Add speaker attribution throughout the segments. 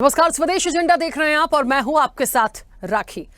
Speaker 1: नमस्कार, स्वदेश एजेंडा देख रहे हैं आप और मैं हूं आपके साथ राखी।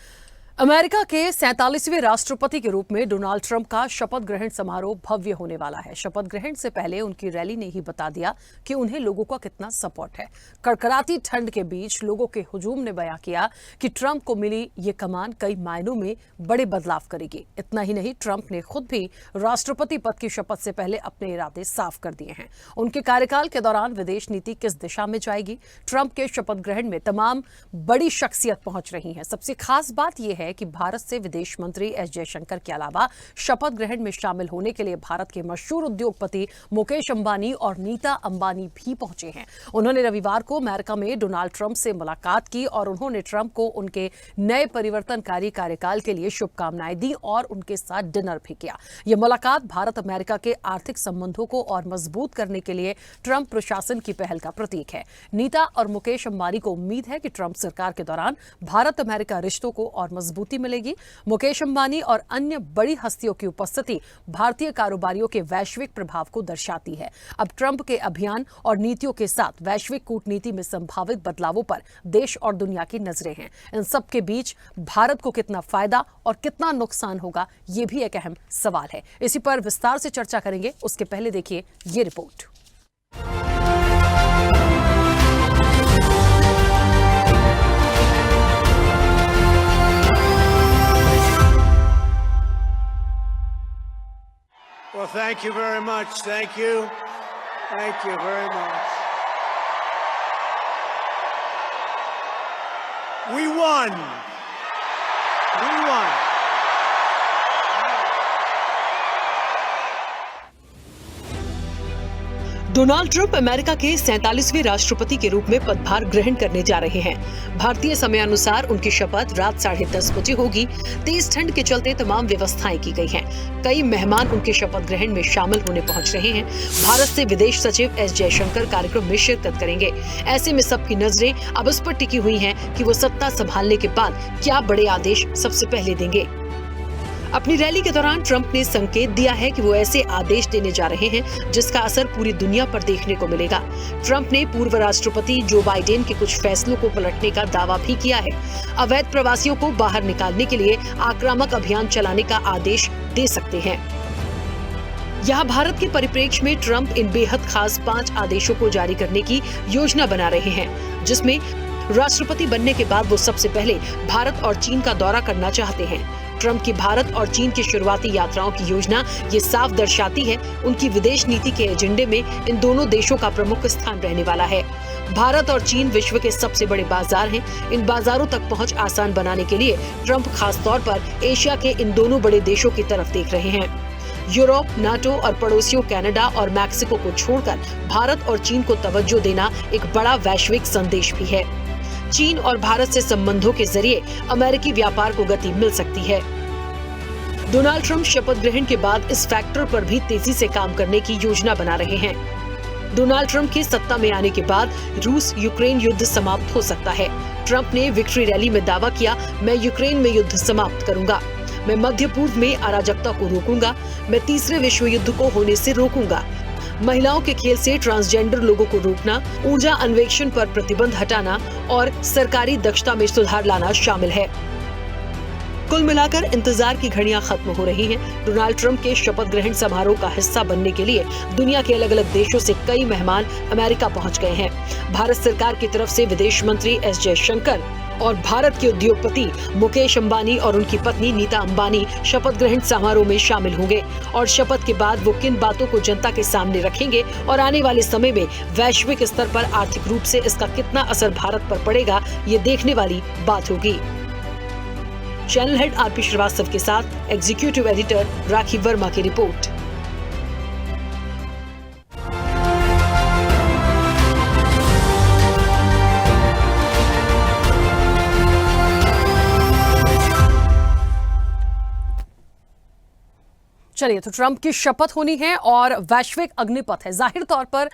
Speaker 1: अमेरिका के 47वें राष्ट्रपति के रूप में डोनाल्ड ट्रंप का शपथ ग्रहण समारोह भव्य होने वाला है। शपथ ग्रहण से पहले उनकी रैली ने ही बता दिया कि उन्हें लोगों का कितना सपोर्ट है। कड़कड़ाती ठंड के बीच लोगों के हुजूम ने बयां किया कि ट्रंप को मिली ये कमान कई मायनों में बड़े बदलाव करेगी। इतना ही नहीं, ट्रंप ने खुद भी राष्ट्रपति पद की शपथ से पहले अपने इरादे साफ कर दिए हैं। उनके कार्यकाल के दौरान विदेश नीति किस दिशा में जाएगी? ट्रंप के शपथ ग्रहण में तमाम बड़ी शख्सियत पहुंच रही हैं। सबसे खास बात यह है कि भारत से विदेश मंत्री एस जयशंकर के अलावा शपथ ग्रहण में शामिल होने के लिए भारत के मशहूर उद्योगपति मुकेश अंबानी और नीता अंबानी भी पहुंचे हैं। उन्होंने रविवार को अमेरिका में डोनाल्ड ट्रंप से मुलाकात की और उन्होंने ट्रंप को उनके नए परिवर्तनकारी कार्यकाल के लिए शुभकामनाएं दी और उनके साथ डिनर भी किया। यह मुलाकात भारत अमेरिका के आर्थिक संबंधों को और मजबूत करने के लिए ट्रंप प्रशासन की पहल का प्रतीक है। नीता और मुकेश अंबानी को उम्मीद है कि ट्रंप सरकार के दौरान भारत अमेरिका रिश्तों को और मजबूती मिलेगी। मुकेश अंबानी और अन्य बड़ी हस्तियों की उपस्थिति भारतीय कारोबारियों के वैश्विक प्रभाव को दर्शाती है। अब ट्रंप के अभियान और नीतियों के साथ वैश्विक कूटनीति में संभावित बदलावों पर देश और दुनिया की नजरें हैं। इन सब के बीच भारत को कितना फायदा और कितना नुकसान होगा, यह भी एक अहम सवाल है। इसी पर विस्तार से चर्चा करेंगे। उसके पहले देखिए ये report.
Speaker 2: Well, thank you very much. Thank you. Thank you very much. We won. We won.
Speaker 1: Donald Trump America के 47वें राष्ट्रपति के रूप में पदभार ग्रहण करने जा रहे हैं। भारतीय समय अनुसार उनकी शपथ रात 10:30 बजे होगी। तेज ठंड के चलते तमाम व्यवस्थाएं की गई हैं। कई मेहमान उनके शपथ ग्रहण में शामिल होने पहुंच रहे हैं। भारत से विदेश सचिव एस जयशंकर कार्यक्रम में शिरकत करेंगे। ऐसे में सबकी नजरें अब इस पर टिकी हुई हैं कि वो सत्ता संभालने के बाद क्या बड़े आदेश सबसे पहले देंगे। अपनी रैली के दौरान ट्रंप ने संकेत दिया है कि वो ऐसे आदेश देने जा रहे हैं जिसका असर पूरी दुनिया पर देखने को मिलेगा। ट्रंप ने पूर्व राष्ट्रपति जो बाइडेन के कुछ फैसलों को पलटने का दावा भी किया है। अवैध प्रवासियों को बाहर निकालने के लिए आक्रामक अभियान चलाने का आदेश दे सकते हैं। यहाँ भारत के परिप्रेक्ष्य में ट्रंप इन बेहद खास 5 आदेशों को जारी करने की योजना बना रहे हैं, जिसमें राष्ट्रपति बनने के बाद वो सबसे पहले भारत और चीन का दौरा करना चाहते हैं। ट्रंप की भारत और चीन की शुरुआती यात्राओं की योजना ये साफ दर्शाती है उनकी विदेश नीति के एजेंडे में इन दोनों देशों का प्रमुख स्थान रहने वाला है। भारत और चीन विश्व के सबसे बड़े बाजार हैं। इन बाजारों तक पहुंच आसान बनाने के लिए ट्रंप खास तौर पर एशिया के इन दोनों बड़े देशों की तरफ देख रहे हैं। यूरोप, नाटो और पड़ोसियों कनाडा और मैक्सिको को छोड़कर भारत और चीन को तवज्जो देना एक बड़ा वैश्विक संदेश भी है। चीन और भारत से संबंधों के जरिए अमेरिकी व्यापार को गति मिल सकती है। डोनाल्ड ट्रंप शपथ ग्रहण के बाद इस फैक्टर पर भी तेजी से काम करने की योजना बना रहे हैं। डोनाल्ड ट्रंप के सत्ता में आने के बाद रूस यूक्रेन युद्ध समाप्त हो सकता है। ट्रंप ने विक्ट्री रैली में दावा किया, मैं यूक्रेन में युद्ध समाप्त करूंगा, मैं मध्य पूर्व में अराजकता को रोकूंगा, मैं तीसरे विश्व युद्ध को होने से रोकूंगा। महिलाओं के खेल से ट्रांसजेंडर लोगों को रोकना, ऊर्जा अन्वेषण पर प्रतिबंध हटाना और सरकारी दक्षता में सुधार लाना शामिल है। कुल मिलाकर इंतजार की घड़ियां खत्म हो रही हैं। डोनाल्ड ट्रंप के शपथ ग्रहण समारोह का हिस्सा बनने के लिए दुनिया के अलग अलग देशों से कई मेहमान अमेरिका पहुंच गए हैं। भारत सरकार की तरफ से विदेश मंत्री एस जयशंकर और भारत के उद्योगपति मुकेश अंबानी और उनकी पत्नी नीता अंबानी शपथ ग्रहण समारोह में शामिल होंगे और शपथ के बाद वो किन बातों को जनता के सामने रखेंगे और आने वाले समय में वैश्विक स्तर पर आर्थिक रूप से इसका कितना असर भारत पर पड़ेगा, ये देखने वाली बात होगी। चैनल हेड आरपी श्रीवास्तव के साथ एग्जीक्यूटिव एडिटर राखी वर्मा की रिपोर्ट। चलिए, तो ट्रंप की शपथ होनी है और वैश्विक अग्निपथ है। जाहिर तौर पर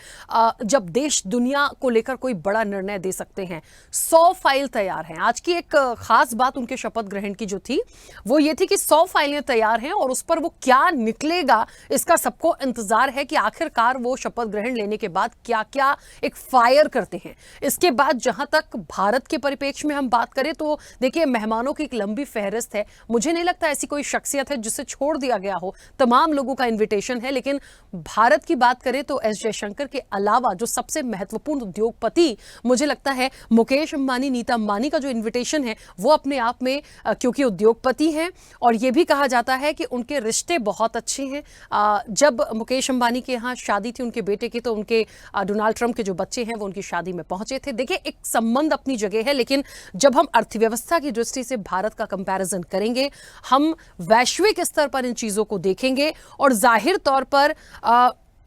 Speaker 1: जब देश दुनिया को लेकर कोई बड़ा निर्णय दे सकते हैं, 100 फाइल तैयार हैं। आज की एक खास बात उनके शपथ ग्रहण की जो थी वो ये थी कि 100 फाइलें तैयार हैं और उस पर वो क्या निकलेगा इसका सबको इंतजार है कि आखिरकार वो शपथ ग्रहण लेने के बाद क्या क्या एक फायर करते हैं। इसके बाद जहां तक भारत के परिप्रेक्ष्य में हम बात करें तो देखिए, मेहमानों की एक लंबी फहरिस्त है। मुझे नहीं लगता ऐसी कोई शख्सियत है जिसे छोड़ दिया गया हो, तमाम लोगों का इनविटेशन है। लेकिन भारत की बात करें तो एस जयशंकर के अलावा जो सबसे महत्वपूर्ण उद्योगपति, मुझे लगता है मुकेश अंबानी, नीता अंबानी का जो इनविटेशन है वो अपने आप में, क्योंकि उद्योगपति हैं और ये भी कहा जाता है कि उनके रिश्ते बहुत अच्छे हैं। जब मुकेश अंबानी के यहाँ शादी थी उनके बेटे की, तो उनके डोनाल्ड ट्रंप के जो बच्चे हैं वो उनकी शादी में पहुंचे थे। देखिए, एक संबंध अपनी जगह है, लेकिन जब हम अर्थव्यवस्था की दृष्टि से भारत का कंपैरिजन करेंगे, हम वैश्विक स्तर पर इन चीजों को देखेंगे और जाहिर तौर पर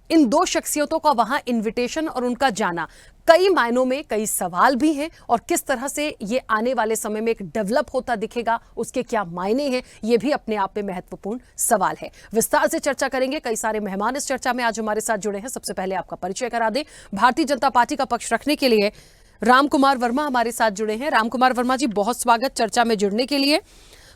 Speaker 1: इन दो शख्सियतों का वहां इनविटेशन और उनका जाना कई मायनों में कई सवाल भी हैं और किस तरह से ये आने वाले समय में एक डेवलप होता दिखेगा, उसके क्या मायने हैं, ये भी अपने आप में महत्वपूर्ण सवाल है। विस्तार से चर्चा करेंगे। कई सारे मेहमान इस चर्चा में आज हमारे साथ जुड़े हैं। सबसे पहले आपका परिचय करा दें। भारतीय जनता पार्टी का पक्ष रखने के लिए राम कुमार वर्मा हमारे साथ जुड़े हैं। राम कुमार वर्मा जी, बहुत स्वागत चर्चा में जुड़ने के लिए।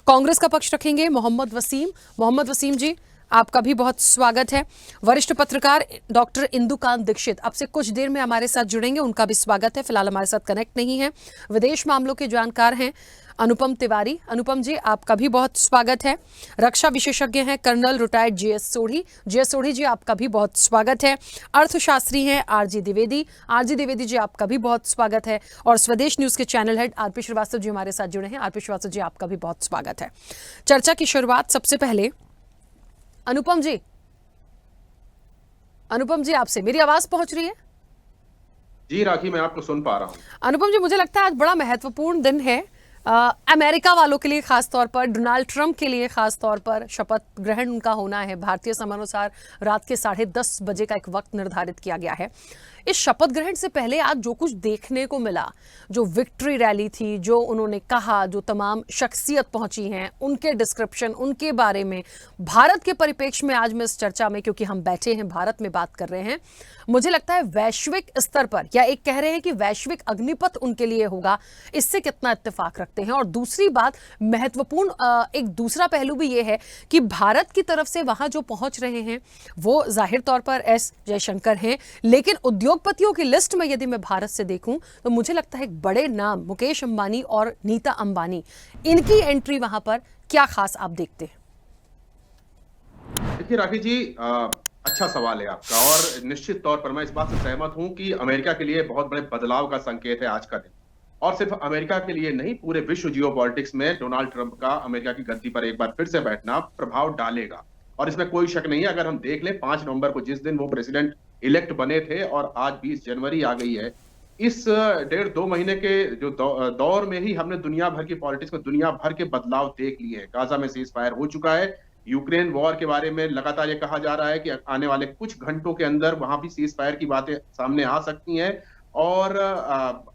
Speaker 1: कांग्रेस का पक्ष रखेंगे मोहम्मद वसीम। मोहम्मद वसीम जी, आपका भी बहुत स्वागत है। वरिष्ठ पत्रकार डॉक्टर इंदुकांत दीक्षित अब से कुछ देर में हमारे साथ जुड़ेंगे, उनका भी स्वागत है, फिलहाल हमारे साथ कनेक्ट नहीं है। विदेश मामलों के जानकार हैं अनुपम तिवारी। अनुपम जी, आपका भी बहुत स्वागत है। रक्षा विशेषज्ञ हैं colonel retired GS Sodhi. GS Sodhi ji, आपका भी बहुत स्वागत है। अर्थशास्त्री हैं आरजी द्विवेदी। आरजी द्विवेदी जी, आपका भी बहुत स्वागत है। और स्वदेश न्यूज के channel head RP Srivastava ji हमारे साथ जुड़े हैं। आरपी श्रीवास्तव जी, आपका भी बहुत स्वागत है। चर्चा की शुरुआत सबसे पहले अनुपम जी। अनुपम जी, आपसे मेरी आवाज पहुंच रही है?
Speaker 3: जी राखी, मैं आपको सुन पा रहा हूं।
Speaker 1: अनुपम जी, मुझे लगता है आज बड़ा महत्वपूर्ण दिन है अमेरिका वालों के लिए, खास तौर पर डोनाल्ड ट्रंप के लिए। खास तौर पर शपथ ग्रहण उनका होना है। भारतीय समयानुसार रात के 10:30 बजे का एक वक्त निर्धारित किया गया है। इस शपथ ग्रहण से पहले आज जो कुछ देखने को मिला, जो विक्ट्री रैली थी, जो उन्होंने कहा, जो तमाम शख्सियत पहुंची हैं, उनके डिस्क्रिप्शन, उनके बारे में, भारत के परिप्रेक्ष्य में आज मैं इस चर्चा में, क्योंकि हम बैठे हैं भारत में बात कर रहे हैं, मुझे लगता है वैश्विक स्तर पर, या एक कह रहे हैं कि वैश्विक अग्निपथ उनके लिए होगा, इससे कितना इत्तेफाक रखते हैं। और दूसरी बात महत्वपूर्ण, एक दूसरा पहलू भी ये है कि भारत की तरफ से वहां जो पहुंच रहे हैं वो जाहिर तौर पर एस जयशंकर हैं, लेकिन उद्योगपतियों की लिस्ट में यदि मैं भारत से देखूं तो मुझे लगता है एक बड़े नाम मुकेश अंबानी और नीता अंबानी, इनकी एंट्री वहां पर क्या खास आप देखते हैं?
Speaker 3: देखिए राखी जी, अच्छा सवाल है आपका और निश्चित तौर पर मैं इस बात से सहमत हूं कि अमेरिका के लिए बहुत बड़े बदलाव का संकेत है आज का दिन। और सिर्फ अमेरिका के लिए नहीं, पूरे विश्व जियोपॉलिटिक्स में डोनाल्ड ट्रंप का अमेरिका की गद्दी पर एक बार फिर से बैठना प्रभाव डालेगा और इसमें कोई शक नहीं है। अगर हम देख लें 5 नवंबर को जिस दिन वो प्रेसिडेंट इलेक्ट बने थे और आज 20 जनवरी आ गई है, इस 1.5-2 महीने के जो दौर में ही हमने दुनिया भर की पॉलिटिक्स में दुनिया भर के बदलाव देख लिए हैं। गाजा में सीज फायर हो चुका है। यूक्रेन वॉर के बारे में लगातार ये कहा जा रहा है कि आने वाले कुछ घंटों के अंदर वहां भी सीज फायर की बातें सामने आ सकती हैं और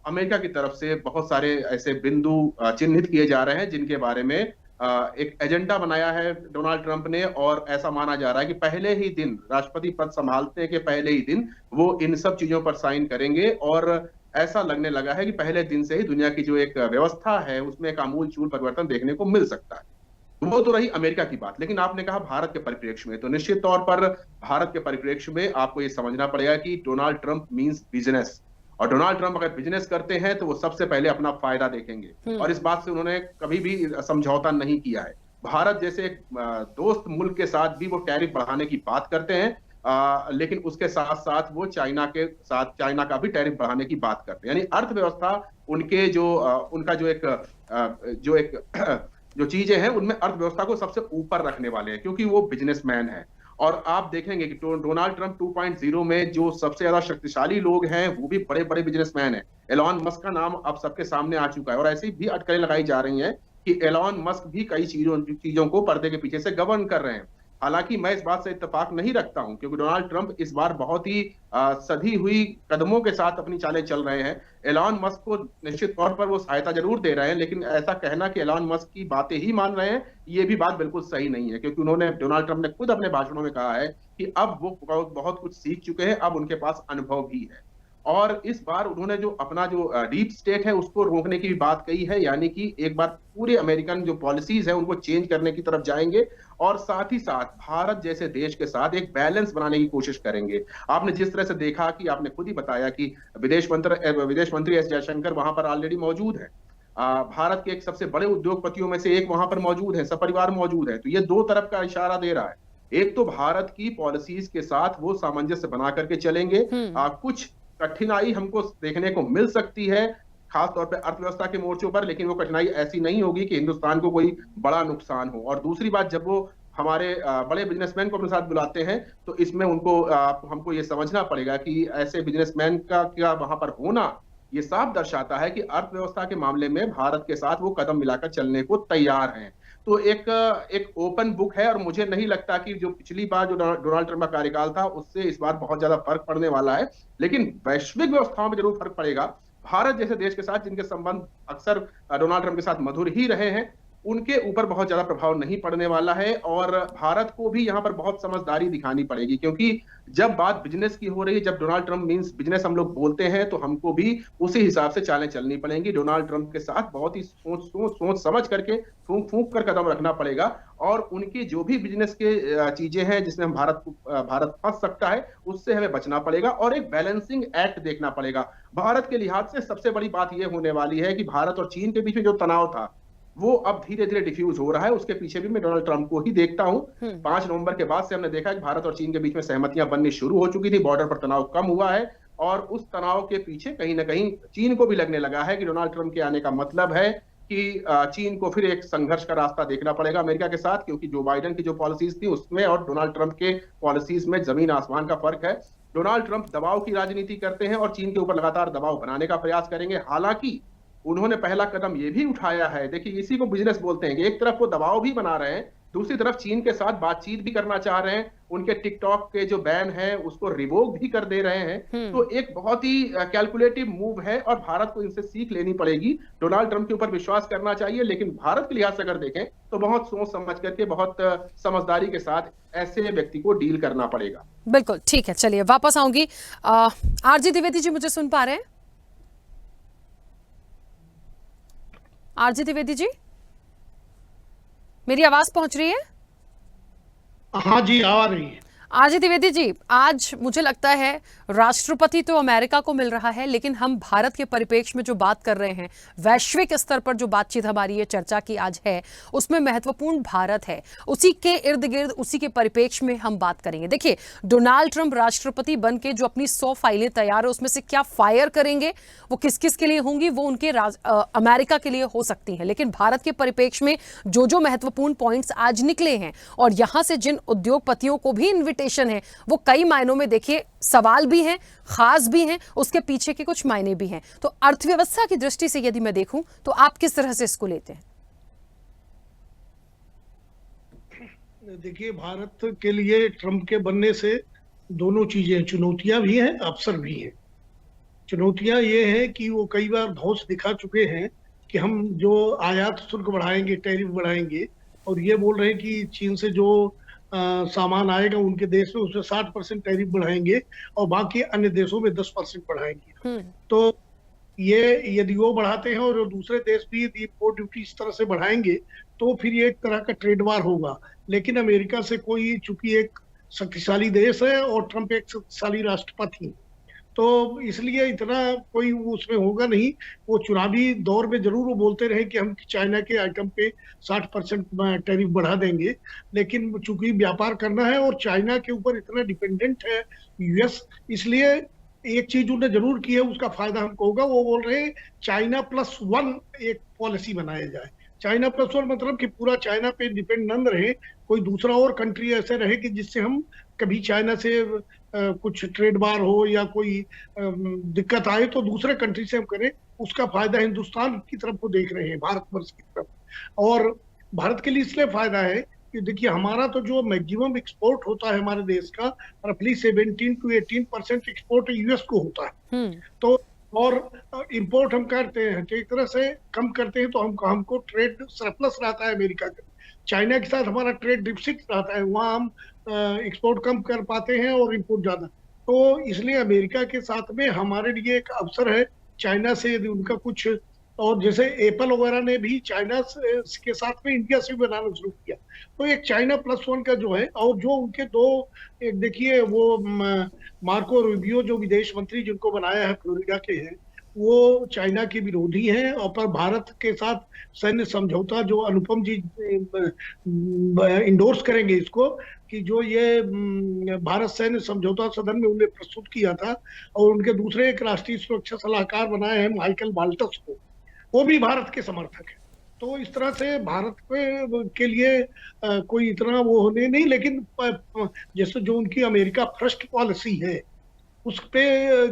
Speaker 3: अमेरिका की तरफ से बहुत सारे ऐसे बिंदु चिन्हित किए जा रहे हैं जिनके बारे में एक एजेंडा बनाया है डोनाल्ड ट्रंप ने। और ऐसा माना जा रहा है कि पहले ही दिन, राष्ट्रपति पद संभालने के पहले ही दिन वो इन सब चीजों पर साइन करेंगे और ऐसा लगने लगा है कि पहले दिन से ही दुनिया की जो एक व्यवस्था है उसमें एक आमूलचूल परिवर्तन देखने को मिल सकता है। वो तो रही अमेरिका की बात, लेकिन आपने कहा भारत के परिप्रेक्ष्य में, तो निश्चित तौर पर भारत के परिप्रेक्ष्य में आपको ये समझना पड़ेगा कि डोनाल्ड ट्रंप मींस बिजनेस, और डोनाल्ड ट्रंप अगर बिजनेस करते हैं तो वो सबसे पहले अपना फायदा देखेंगे और इस बात से उन्होंने कभी भी समझौता नहीं किया है। भारत जैसे एक दोस्त मुल्क के साथ भी वो टैरिफ बढ़ाने की बात करते हैं, लेकिन उसके साथ साथ वो चाइना का भी टैरिफ बढ़ाने की बात करते हैं। यानी अर्थव्यवस्था उनके उनका जो चीजें हैं उनमें अर्थव्यवस्था को सबसे ऊपर रखने वाले हैं, क्योंकि वो बिजनेसमैन हैं। और आप देखेंगे कि डोनाल्ड ट्रंप 2.0 में जो सबसे ज्यादा शक्तिशाली लोग हैं वो भी बड़े बड़े बिजनेसमैन हैं। एलॉन मस्क का नाम अब सबके सामने आ चुका है और ऐसी भी अटकलें लगाई जा रही हैं कि एलॉन मस्क भी कई चीजों को पर्दे के पीछे से गवर्न कर रहे हैं। हालांकि मैं इस बात से इत्तेफाक नहीं रखता हूं, क्योंकि डोनाल्ड ट्रंप इस बार बहुत ही सधी हुई कदमों के साथ अपनी चालें चल रहे हैं। एलॉन मस्क को निश्चित तौर पर वो सहायता जरूर दे रहे हैं, लेकिन ऐसा कहना कि एलॉन मस्क की बातें ही मान रहे हैं, ये भी बात बिल्कुल सही नहीं है, क्योंकि डोनाल्ड ट्रंप ने खुद अपने भाषणों में कहा है कि अब वो बहुत कुछ सीख चुके हैं, अब उनके पास अनुभव भी है। और इस बार उन्होंने जो अपना जो डीप स्टेट है उसको रोकने की भी बात कही है, यानी कि एक बार पूरे अमेरिकन जो पॉलिसीज है उनको चेंज करने की तरफ जाएंगे, और साथ ही साथ भारत जैसे देश के साथ एक बैलेंस बनाने की कोशिश करेंगे। आपने जिस तरह से देखा कि आपने खुद ही बताया कि विदेश मंत्री एस जयशंकर वहां पर ऑलरेडी मौजूद है, भारत के एक सबसे बड़े उद्योगपतियों में से एक वहां पर मौजूद है, सपरिवार मौजूद है, तो ये दो तरफ का इशारा दे रहा है। एक तो भारत की पॉलिसीज के साथ वो सामंजस्य बना करके चलेंगे, कुछ कठिनाई हमको देखने को मिल सकती है खास तौर पे अर्थव्यवस्था के मोर्चों पर, लेकिन वो कठिनाई ऐसी नहीं होगी कि हिंदुस्तान को कोई बड़ा नुकसान हो। और दूसरी बात, जब वो हमारे बड़े बिजनेसमैन को अपने साथ बुलाते हैं तो इसमें हमको ये समझना पड़ेगा कि ऐसे बिजनेसमैन का क्या वहां पर होना ये साफ दर्शाता है कि अर्थव्यवस्था के मामले में भारत के साथ वो कदम मिलाकर चलने को तैयार हैं। तो एक ओपन बुक है, और मुझे नहीं लगता कि जो पिछली बार जो डोनाल्ड ट्रंप का कार्यकाल था उससे इस बार बहुत ज्यादा फर्क पड़ने वाला है, लेकिन वैश्विक व्यवस्थाओं में जरूर फर्क पड़ेगा। भारत जैसे देश के साथ जिनके संबंध अक्सर डोनाल्ड ट्रंप के साथ मधुर ही रहे हैं, उनके ऊपर बहुत ज्यादा प्रभाव नहीं पड़ने वाला है। और भारत को भी यहाँ पर बहुत समझदारी दिखानी पड़ेगी, क्योंकि जब बात बिजनेस की हो रही है, जब डोनाल्ड ट्रंप मींस बिजनेस हम लोग बोलते हैं, तो हमको भी उसी हिसाब से चालें चलनी पड़ेंगी। डोनाल्ड ट्रंप के साथ बहुत ही सोच समझ करके फूंक फूंक कर कदम रखना पड़ेगा, और उनकी जो भी बिजनेस के चीजें हैं जिसमें भारत फंस सकता है उससे हमें बचना पड़ेगा, और एक बैलेंसिंग एक्ट देखना पड़ेगा। भारत के लिहाज से सबसे बड़ी बात यह होने वाली है कि भारत और चीन के बीच में जो तनाव था वो अब धीरे धीरे डिफ्यूज हो रहा है। उसके पीछे भी मैं डोनाल्ड ट्रंप को ही देखता हूं। 5 नवंबर के बाद से हमने देखा कि भारत और चीन के बीच में सहमतियां बननी शुरू हो चुकी थी, बॉर्डर पर तनाव कम हुआ है, और उस तनाव के पीछे कहीं ना कहीं चीन को भी लगने लगा है कि डोनाल्ड ट्रंप के आने का मतलब है कि चीन को फिर एक संघर्ष का रास्ता देखना पड़ेगा अमेरिका के साथ, क्योंकि जो बाइडेन की जो पॉलिसीज थी उसमें और डोनाल्ड ट्रंप के पॉलिसीज में जमीन आसमान का फर्क है। डोनाल्ड ट्रंप दबाव की राजनीति करते हैं और चीन के ऊपर लगातार दबाव बनाने का प्रयास करेंगे। हालांकि उन्होंने पहला कदम यह भी उठाया है, देखिए इसी को बिजनेस बोलते हैं कि एक तरफ वो दबाव भी बना रहे हैं, दूसरी तरफ चीन के साथ बातचीत भी करना चाह रहे हैं, उनके टिकटॉक के जो बैन है उसको रिवोक भी कर दे रहे हैं। तो एक बहुत ही कैलकुलेटिव मूव है, और भारत को इनसे सीख लेनी पड़ेगी। डोनाल्ड ट्रंप के ऊपर विश्वास करना चाहिए, लेकिन भारत के लिहाज से अगर देखें तो बहुत सोच समझ करके, बहुत समझदारी के साथ ऐसे व्यक्ति को डील करना पड़ेगा।
Speaker 1: बिल्कुल ठीक है, चलिए वापस आऊंगी। आरजी द्विवेदी जी मुझे सुन पा रहे हैं? आरजी द्विवेदी जी, मेरी आवाज पहुंच रही है?
Speaker 4: हाँ जी, आ रही है।
Speaker 1: आरजी द्विवेदी जी, आज मुझे लगता है राष्ट्रपति तो अमेरिका को मिल रहा है, लेकिन हम भारत के परिप्रेक्ष्य में जो बात कर रहे हैं, वैश्विक स्तर पर जो बातचीत हमारी ये चर्चा की आज है, उसमें महत्वपूर्ण भारत है। उसी के इर्द गिर्द, उसी के परिप्रेक्ष्य में हम बात करेंगे। देखिए, डोनाल्ड ट्रंप राष्ट्रपति बन के जो अपनी 100 फाइलें तैयार है, उसमें से क्या फायर करेंगे, वो किस किस के लिए होंगी, वो उनके अमेरिका के लिए हो सकती हैं, लेकिन भारत के परिप्रेक्ष्य में जो जो महत्वपूर्ण पॉइंट्स आज निकले हैं, और यहां से जिन उद्योगपतियों को भी इन्विटेशन है, वो कई मायनों में देखिए सवाल भी हैं, खास भी हैं, उसके पीछे के कुछ मायने भी हैं। तो अर्थव्यवस्था की दृष्टि से यदि मैं देखूं तो आप किस तरह से इसको लेते हैं?
Speaker 4: देखिए, भारत के लिए ट्रंप के बनने से दोनों चीजें, चुनौतियां भी हैं, अवसर भी हैं। चुनौतियां ये हैं कि वो कई बार धौंस दिखा चुके हैं कि हम जो आयात शुल्क बढ़ाएंगे, टैरिफ बढ़ाएंगे, और ये बोल रहे हैं कि चीन से जो सामान आएगा उनके देश में उसमें 60% टैरिफ बढ़ाएंगे और बाकी अन्य देशों में 10% बढ़ाएंगे। तो ये यदि वो बढ़ाते हैं और दूसरे देश भी यदि इम्पोर्ट ड्यूटी इस तरह से बढ़ाएंगे तो फिर ये एक तरह का ट्रेड वार होगा। लेकिन अमेरिका से कोई, चूंकि एक शक्तिशाली देश है और ट्रंप एक शक्तिशाली राष्ट्रपति, तो इसलिए इतना कोई उसमें होगा नहीं। वो चुनावी दौर में जरूर वो बोलते रहे कि हम चाइना के आइटम पे 60% टैरिफ बढ़ा देंगे, लेकिन चूंकि व्यापार करना है और चाइना के ऊपर इतना डिपेंडेंट है यूएस, इसलिए एक चीज उन्होंने जरूर की है, उसका फायदा हमको होगा। वो बोल रहे हैं चाइना +1 एक पॉलिसी बनाया जाए। चाइना +1 मतलब कि पूरा चाइना पे डिपेंड न रहे, कोई दूसरा और कंट्री ऐसे रहे कि जिससे हम कभी चाइना से कुछ ट्रेड वार हो या कोई दिक्कत आए तो दूसरे कंट्री से हम करें। उसका फायदा हिंदुस्तान की तरफ को देख रहे हैं, भारतवर्ष की तरफ। और भारत के लिए इसलिए फायदा है कि देखिए हमारा तो जो मैक्सिमम एक्सपोर्ट होता है हमारे देश का, रफली 17 to 18% एक्सपोर्ट यूएस को होता है। तो और इंपोर्ट हम करते हैं तो एक तरह से कम करते हैं, तो हमको ट्रेड सरप्लस रहता है अमेरिका का। चाइना के साथ हमारा ट्रेड डिफिसिट रहता है, वहाँ हम एक्सपोर्ट कम कर पाते हैं और इंपोर्ट ज्यादा। तो इसलिए अमेरिका के साथ में हमारे लिए एक अवसर है चाइना से यदि उनका कुछ, और जैसे एप्पल वगैरह ने भी चाइना के साथ में इंडिया से बनाना शुरू किया, तो एक चाइना +1 का जो है, और जो उनके दो, एक देखिए वो मार्को रूबियो जो विदेश मंत्री जिनको बनाया है फ्लोरिडा के हैं, वो चाइना के विरोधी हैं, और पर भारत के साथ सैन्य समझौता जो अनुपम जी इंडोर्स करेंगे इसको, कि जो ये भारत सैन्य समझौता सदन में उन्हें प्रस्तुत किया था, और उनके दूसरे एक राष्ट्रीय सुरक्षा सलाहकार बनाए हैं माइकल वाल्टस को, वो भी भारत के समर्थक है। तो इस तरह से भारत के लिए कोई इतना वो होने नहीं, लेकिन जैसे जो उनकी अमेरिका फर्स्ट पॉलिसी है उस पे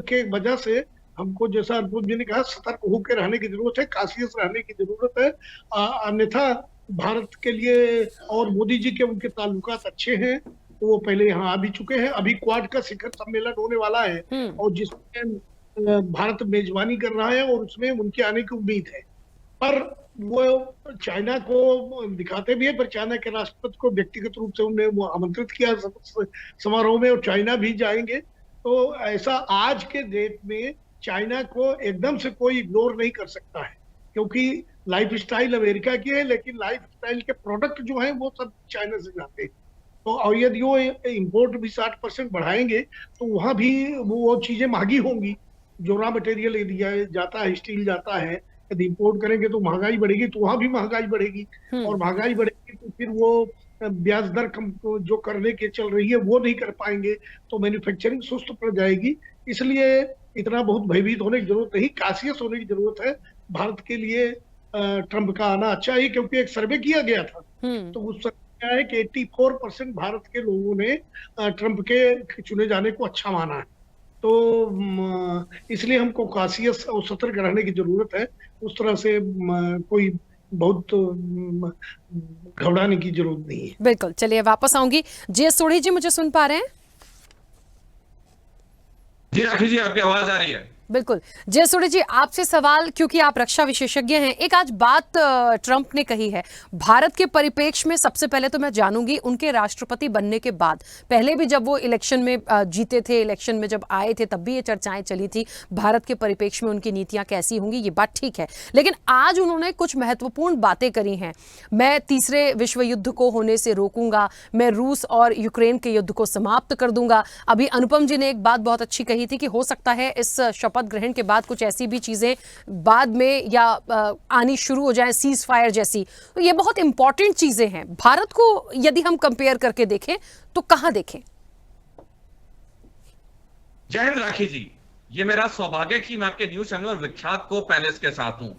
Speaker 4: के वजह से हमको, जैसा अनुपम जी ने कहा, सतर्क होकर रहने की जरूरत है, काशियस रहने की जरूरत है। अन्यथा भारत के लिए, और मोदी जी के उनके ताल्लुकात अच्छे हैं, तो वो पहले यहाँ आ भी चुके हैं। अभी क्वाड का शिखर सम्मेलन होने वाला है और जिसमें भारत मेजबानी कर रहा है, और उसमें उनके आने की उम्मीद है। पर वो चाइना को दिखाते भी है, पर चाइना के राष्ट्रपति को व्यक्तिगत रूप से उन्हें वो आमंत्रित किया समारोह में, और चाइना भी जाएंगे। तो ऐसा आज के डेट में चाइना को एकदम से कोई इग्नोर नहीं कर सकता है, क्योंकि लाइफ स्टाइल अमेरिका की है, लेकिन लाइफ स्टाइल के प्रोडक्ट जो है वो सब चाइना से जाते हैं। तो और यदि वो इम्पोर्ट भी 60% बढ़ाएंगे तो वहां भी वो चीजें महंगी होंगी। जो रॉ मटेरियल दिया जाता है, स्टील जाता है, यदि इम्पोर्ट करेंगे तो महंगाई बढ़ेगी, तो वहां भी महंगाई बढ़ेगी, और महंगाई बढ़ेगी तो फिर वो ब्याज दर कम जो करने के चल रही है वो नहीं कर पाएंगे, तो मैन्युफैक्चरिंग सुस्त पड़ जाएगी। इसलिए इतना बहुत भयभीत होने की जरूरत नहीं, काशियस होने की जरूरत है। भारत के लिए ट्रंप का आना अच्छा है, क्योंकि एक सर्वे किया गया था, तो उस सर्वे क्या है कि 84% भारत के लोगों ने ट्रंप के चुने जाने को अच्छा माना है। तो इसलिए हमको काशियस और सतर्क रहने की जरूरत है। उस तरह से कोई बहुत घबराने की जरूरत नहीं है।
Speaker 1: बिल्कुल, चलिए वापस आऊंगी। जी सोढ़ी जी, मुझे सुन पा रहे हैं?
Speaker 5: जी राखी जी, आपकी आवाज आ रही है।
Speaker 1: बिल्कुल। जय सोढ़ी जी, आपसे सवाल, क्योंकि आप रक्षा विशेषज्ञ हैं। एक आज बात ट्रंप ने कही है भारत के परिप्रेक्ष्य में। सबसे पहले तो मैं जानूंगी उनके राष्ट्रपति बनने के बाद, पहले भी जब वो इलेक्शन में जीते थे, इलेक्शन में जब आए थे, तब भी ये चर्चाएं चली थी भारत के परिप्रेक्ष्य में उनकी नीतियां कैसी होंगी, ये बात ठीक है। लेकिन आज उन्होंने कुछ महत्वपूर्ण बातें करी हैं। मैं तीसरे विश्व युद्ध को होने से रोकूंगा, मैं रूस और यूक्रेन के युद्ध को समाप्त कर दूंगा। अभी अनुपम जी ने एक बात बहुत अच्छी कही थी कि हो सकता है इस शपथ ग्रहण के बाद कुछ ऐसी भी चीजें बाद में या आनी शुरू हो जाए, सीज फायर जैसी। तो ये बहुत इंपॉर्टेंट चीजें हैं। भारत को यदि हम कंपेयर करके देखें तो कहां देखें?
Speaker 5: जय हिंद राखी जी, ये मेरा सौभाग्य कि मैं आपके न्यूज चैनल और विख्यात को पैनलिस्ट के साथ हूं।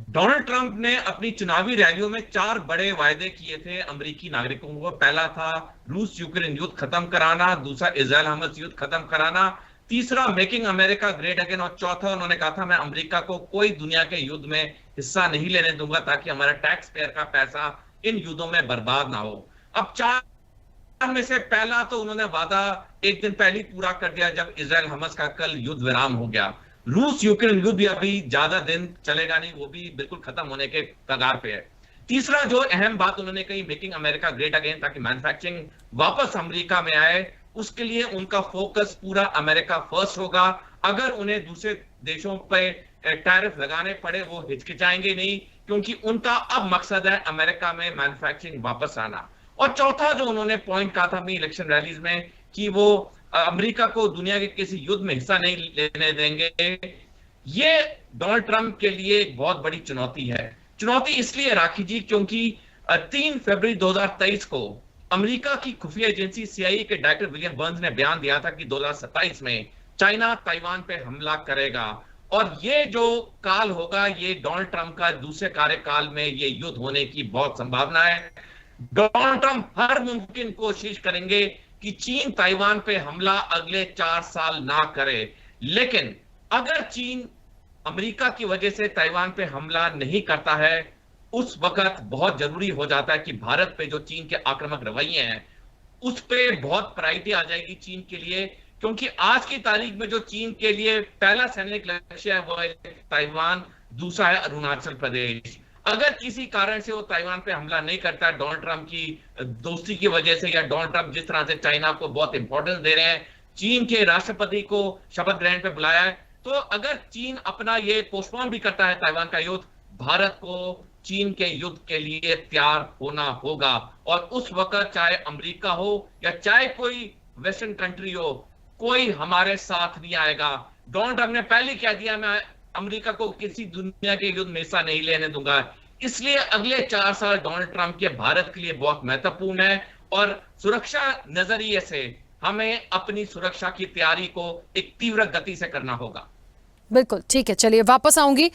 Speaker 5: डोनाल्ड ट्रंप ने अपनी चुनावी रैलियों में 4 बड़े वायदे किए थे अमेरिकी नागरिकों को। पहला था रूस यूक्रेन युद्ध खत्म कराना, दूसरा इजराइल हमास युद्ध खत्म कराना, तीसरा मेकिंग अमेरिका ग्रेट अगेन, और चौथा उन्होंने कहा था मैं अमेरिका को कोई दुनिया के युद्ध में हिस्सा नहीं लेने दूंगा ताकि हमारा टैक्स पेयर का पैसा इन युद्धों में बर्बाद ना हो। अब 4 में से पहला तो उन्होंने वादा एक दिन पहले पूरा कर दिया जब इजराइल हमास का कल युद्ध विराम हो गया। रूस यूक्रेन युद्ध भी अभी ज्यादा दिन चलेगा नहीं, वो भी बिल्कुल खत्म होने के कगार पे है। तीसरा जो अहम बात उन्होंने कही, मेकिंग अमेरिका ग्रेट अगेन, ताकि मैन्युफैक्चरिंग वापस अमेरिका में आए। उसके लिए उनका फोकस पूरा अमेरिका फर्स्ट होगा। अगर उन्हें दूसरे देशों पे टैरिफ लगाने पड़े वो हिचकिचाएंगे नहीं, क्योंकि उनका अब मकसद है अमेरिका में मैन्युफैक्चरिंग वापस आना। और चौथा जो उन्होंने पॉइंट कहा था अपनी इलेक्शन रैलीज में कि वो अमेरिका को दुनिया के किसी युद्ध में हिस्सा नहीं लेने देंगे, ये डोनाल्ड ट्रंप के लिए एक बहुत बड़ी चुनौती है। चुनौती इसलिए राखी जी क्योंकि 3 फरवरी 2023 को अमेरिका की खुफिया एजेंसी CIA के डायरेक्टर विलियम बर्न्स ने बयान दिया था कि 2027 में चाइना ताइवान पे हमला करेगा, और ये जो काल होगा ये डोनाल्ड ट्रंप का दूसरे कार्यकाल में ये युद्ध होने की बहुत संभावना है। डोनाल्ड ट्रंप हर मुमकिन कोशिश करेंगे कि चीन ताइवान पे हमला अगले 4 साल ना करे, लेकिन अगर चीन अमेरिका की वजह से ताइवान पे हमला नहीं करता है, उस वक्त बहुत जरूरी हो जाता है कि भारत पे जो चीन के आक्रामक रवैये हैं उस पे बहुत प्रायोरिटी आ जाएगी चीन के लिए, क्योंकि आज की तारीख में जो चीन के लिए पहला सैनिक लक्ष्य है वो है ताइवान, दूसरा है अरुणाचल प्रदेश। अगर किसी कारण से वो ताइवान पे हमला नहीं करता है, डोनाल्ड ट्रंप की दोस्ती की वजह से, या डोनाल्ड ट्रंप जिस तरह से चाइना को बहुत इंपॉर्टेंस दे रहे हैं, चीन के राष्ट्रपति को शपथ ग्रहण पे बुलाया है, तो अगर चीन अपना ये पोस्टपोन भी करता है ताइवान का युद्ध, भारत को चीन के युद्ध के लिए तैयार होना होगा। और उस वक्त चाहे अमेरिका हो या चाहे कोई वेस्टर्न कंट्री हो, कोई हमारे साथ नहीं आएगा। डोनाल्ड ट्रंप ने पहले कह दिया, मैं अमेरिका को किसी दुनिया के युद्ध में हिस्सा नहीं लेने दूंगा। इसलिए अगले 4 साल डोनाल्ड ट्रंप के भारत के लिए बहुत महत्वपूर्ण है, और सुरक्षा नजरिए से हमें अपनी सुरक्षा की तैयारी को एक तीव्र गति से करना होगा।
Speaker 1: बिल्कुल ठीक है, चलिए वापस आऊंगी।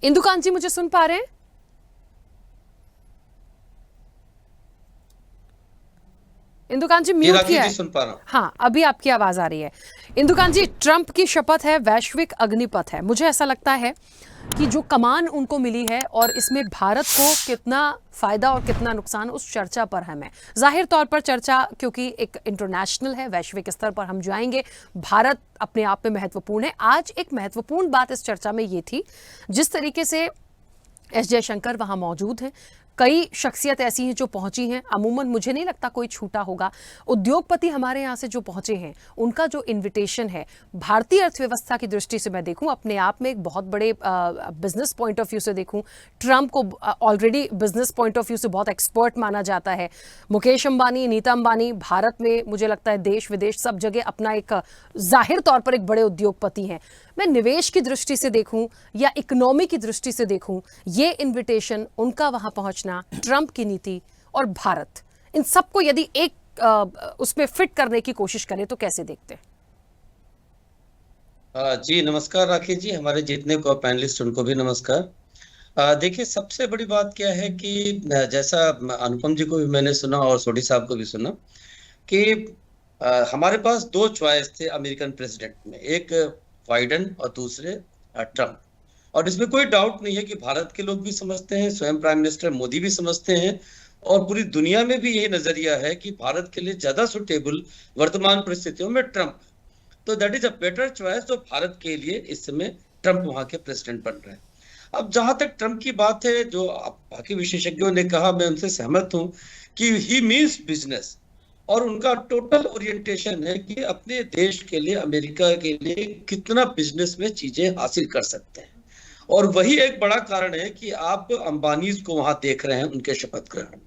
Speaker 1: इंदुकांत जी मुझे सुन पा रहे हैं? इंदुकांत जी म्यूट किया है।
Speaker 6: सुन पा रहा हूं।
Speaker 1: हाँ, अभी आपकी आवाज आ रही है। इंदुकांत जी, ट्रंप की शपथ है वैश्विक अग्निपथ है। मुझे ऐसा लगता है कि जो कमान उनको मिली है और इसमें भारत को कितना फायदा और कितना नुकसान, उस चर्चा पर हमें जाहिर तौर पर चर्चा, क्योंकि एक इंटरनेशनल है, वैश्विक स्तर पर हम जाएंगे, भारत अपने आप में महत्वपूर्ण है। आज एक महत्वपूर्ण बात इस चर्चा में ये थी, जिस तरीके से एस जयशंकर वहाँ मौजूद हैं, कई शख्सियत ऐसी हैं जो पहुंची हैं, अमूमन मुझे नहीं लगता कोई छूटा होगा। उद्योगपति हमारे यहाँ से जो पहुंचे हैं, उनका जो इनविटेशन है, भारतीय अर्थव्यवस्था की दृष्टि से मैं देखूं, अपने आप में एक बहुत बड़े बिजनेस पॉइंट ऑफ व्यू से देखूं, ट्रंप को already business point of view से बहुत एक्सपर्ट माना जाता है। मुकेश अंबानी, नीता अंबानी भारत में मुझे लगता है देश विदेश सब जगह अपना एक जाहिर तौर पर एक बड़े उद्योगपति हैं। मैं निवेश की दृष्टि से देखूं या इकोनॉमी की दृष्टि से देखूं, ये इनविटेशन, उनका वहां पहुंचना, ट्रंप की नीति और भारत, इन सबको यदि एक उसमें फिट करने की कोशिश करें तो कैसे देखते हैं?
Speaker 6: जी नमस्कार राखी जी, हमारे जितने को पैनलिस्ट उनको भी नमस्कार। देखिए, सबसे बड़ी बात क्या है कि जैसा अनुपम जी को भी मैंने सुना और सोडी साहब को भी सुना कि हमारे पास 2 चॉइस थे अमेरिकन प्रेसिडेंट में, एक बाइडेन और दूसरे ट्रंप। और इसमें कोई डाउट नहीं है कि भारत के लोग भी समझते हैं, स्वयं प्राइम मिनिस्टर मोदी भी समझते हैं, और पूरी दुनिया में भी यही नजरिया है कि भारत के लिए ज्यादा सुटेबल वर्तमान परिस्थितियों में ट्रंप। तो that is a better choice, जो भारत के लिए इस समय ट्रंप वहां के प्रेसिडेंट बन रहे हैं। अब जहां तक ट्रंप की बात है, जो बाकी विशेषज्ञों ने कहा, मैं उनसे सहमत हूं कि ही मीन्स बिजनेस, और उनका टोटल ओरिएंटेशन है कि अपने देश के लिए, अमेरिका के लिए कितना बिजनेस में चीजें हासिल कर सकते हैं। और वही एक बड़ा कारण है कि आप अंबानी को वहां देख रहे हैं उनके शपथ ग्रहण।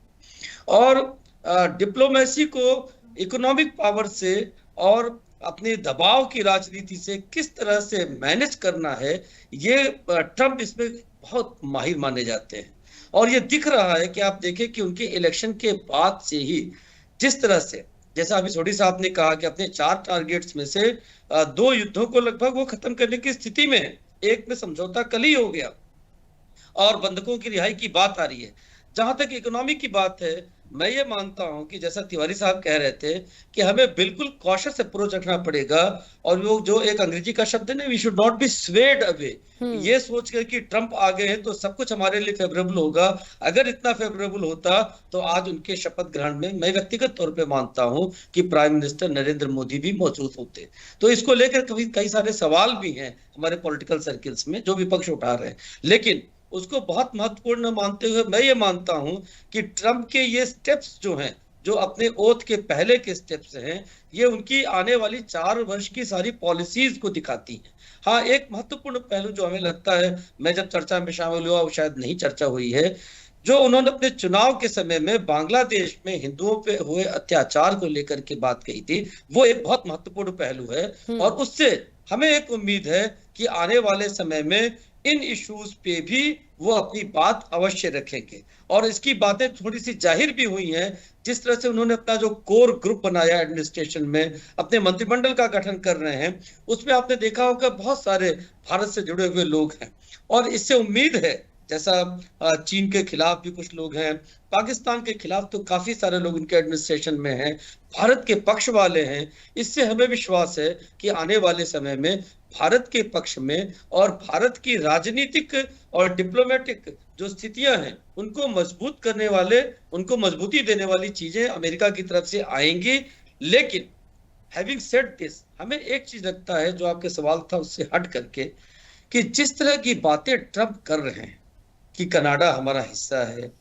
Speaker 6: और डिप्लोमेसी को इकोनॉमिक पावर से और अपने दबाव की राजनीति से किस तरह से मैनेज करना है, ये ट्रंप इसमें बहुत माहिर माने जाते हैं। और ये दिख रहा है कि आप देखें कि उनके इलेक्शन के बाद से ही जिस तरह से, जैसा अभी सोडी साहब ने कहा कि अपने 4 टारगेट्स में से 2 युद्धों को लगभग वो खत्म करने की स्थिति में है, एक में समझौता कल ही हो गया और बंधकों की रिहाई की बात आ रही है। जहां तक इकोनॉमी की बात है, मैं ये मानता हूं कि जैसा तिवारी साहब कह रहे थे कि हमें बिल्कुल कॉशियस अप्रोच रखना पड़ेगा, और वो जो एक अंग्रेजी का शब्द है ना, we should not be swayed away, ये सोचकर कि ट्रंप आ गए हैं तो सब कुछ हमारे लिए फेवरेबल होगा। अगर इतना फेवरेबल होता तो आज उनके शपथ ग्रहण में मैं व्यक्तिगत तौर पे मानता हूं कि प्राइम मिनिस्टर नरेंद्र मोदी भी मौजूद होते। तो इसको लेकर कई सारे सवाल भी हैं हमारे पॉलिटिकल सर्किल्स में जो विपक्ष उठा रहे हैं, लेकिन उसको बहुत महत्वपूर्ण मानते हुए मैं ये मानता हूं कि ट्रंप के ये स्टेप्स जो हैं, जो अपने ओथ के पहले के स्टेप्स हैं, ये उनकी आने वाली 4 वर्ष की सारी पॉलिसीज को दिखाती हैं। हाँ, एक महत्वपूर्ण पहलू जो हमें लगता है, मैं जब चर्चा में शामिल हुआ, वो शायद नहीं चर्चा हुई है, जो उन्होंने अपने चुनाव के समय में बांग्लादेश में हिंदुओं पे हुए अत्याचार को लेकर के बात कही थी, वो एक बहुत महत्वपूर्ण पहलू है। और उससे हमें एक उम्मीद है कि आने वाले समय में इन इश्यूज पे भी वो अपनी बात अवश्य रखेंगे। और इसकी बातें थोड़ी सी जाहिर भी हुई हैं, जिस तरह से उन्होंने अपना जो कोर ग्रुप बनाया एडमिनिस्ट्रेशन में, अपने मंत्रिमंडल का गठन कर रहे हैं, उसमें आपने देखा होगा बहुत सारे भारत से जुड़े हुए लोग हैं। और इससे उम्मीद है, जैसा चीन के खिलाफ भी कुछ लोग हैं, पाकिस्तान के खिलाफ तो काफी सारे लोग उनके एडमिनिस्ट्रेशन में हैं, भारत के पक्ष वाले हैं। इससे हमें विश्वास है कि आने वाले समय में भारत के पक्ष में और भारत की राजनीतिक और डिप्लोमेटिक जो स्थितियां हैं उनको मजबूत करने वाले, उनको मजबूती देने वाली चीजें अमेरिका की तरफ से आएंगी। लेकिन हैविंग सेड दिस, हमें एक चीज लगता है जो आपके सवाल था उससे हट करके, कि जिस तरह की बातें ट्रंप कर रहे हैं कि कनाडा हमारा हिस्सा है,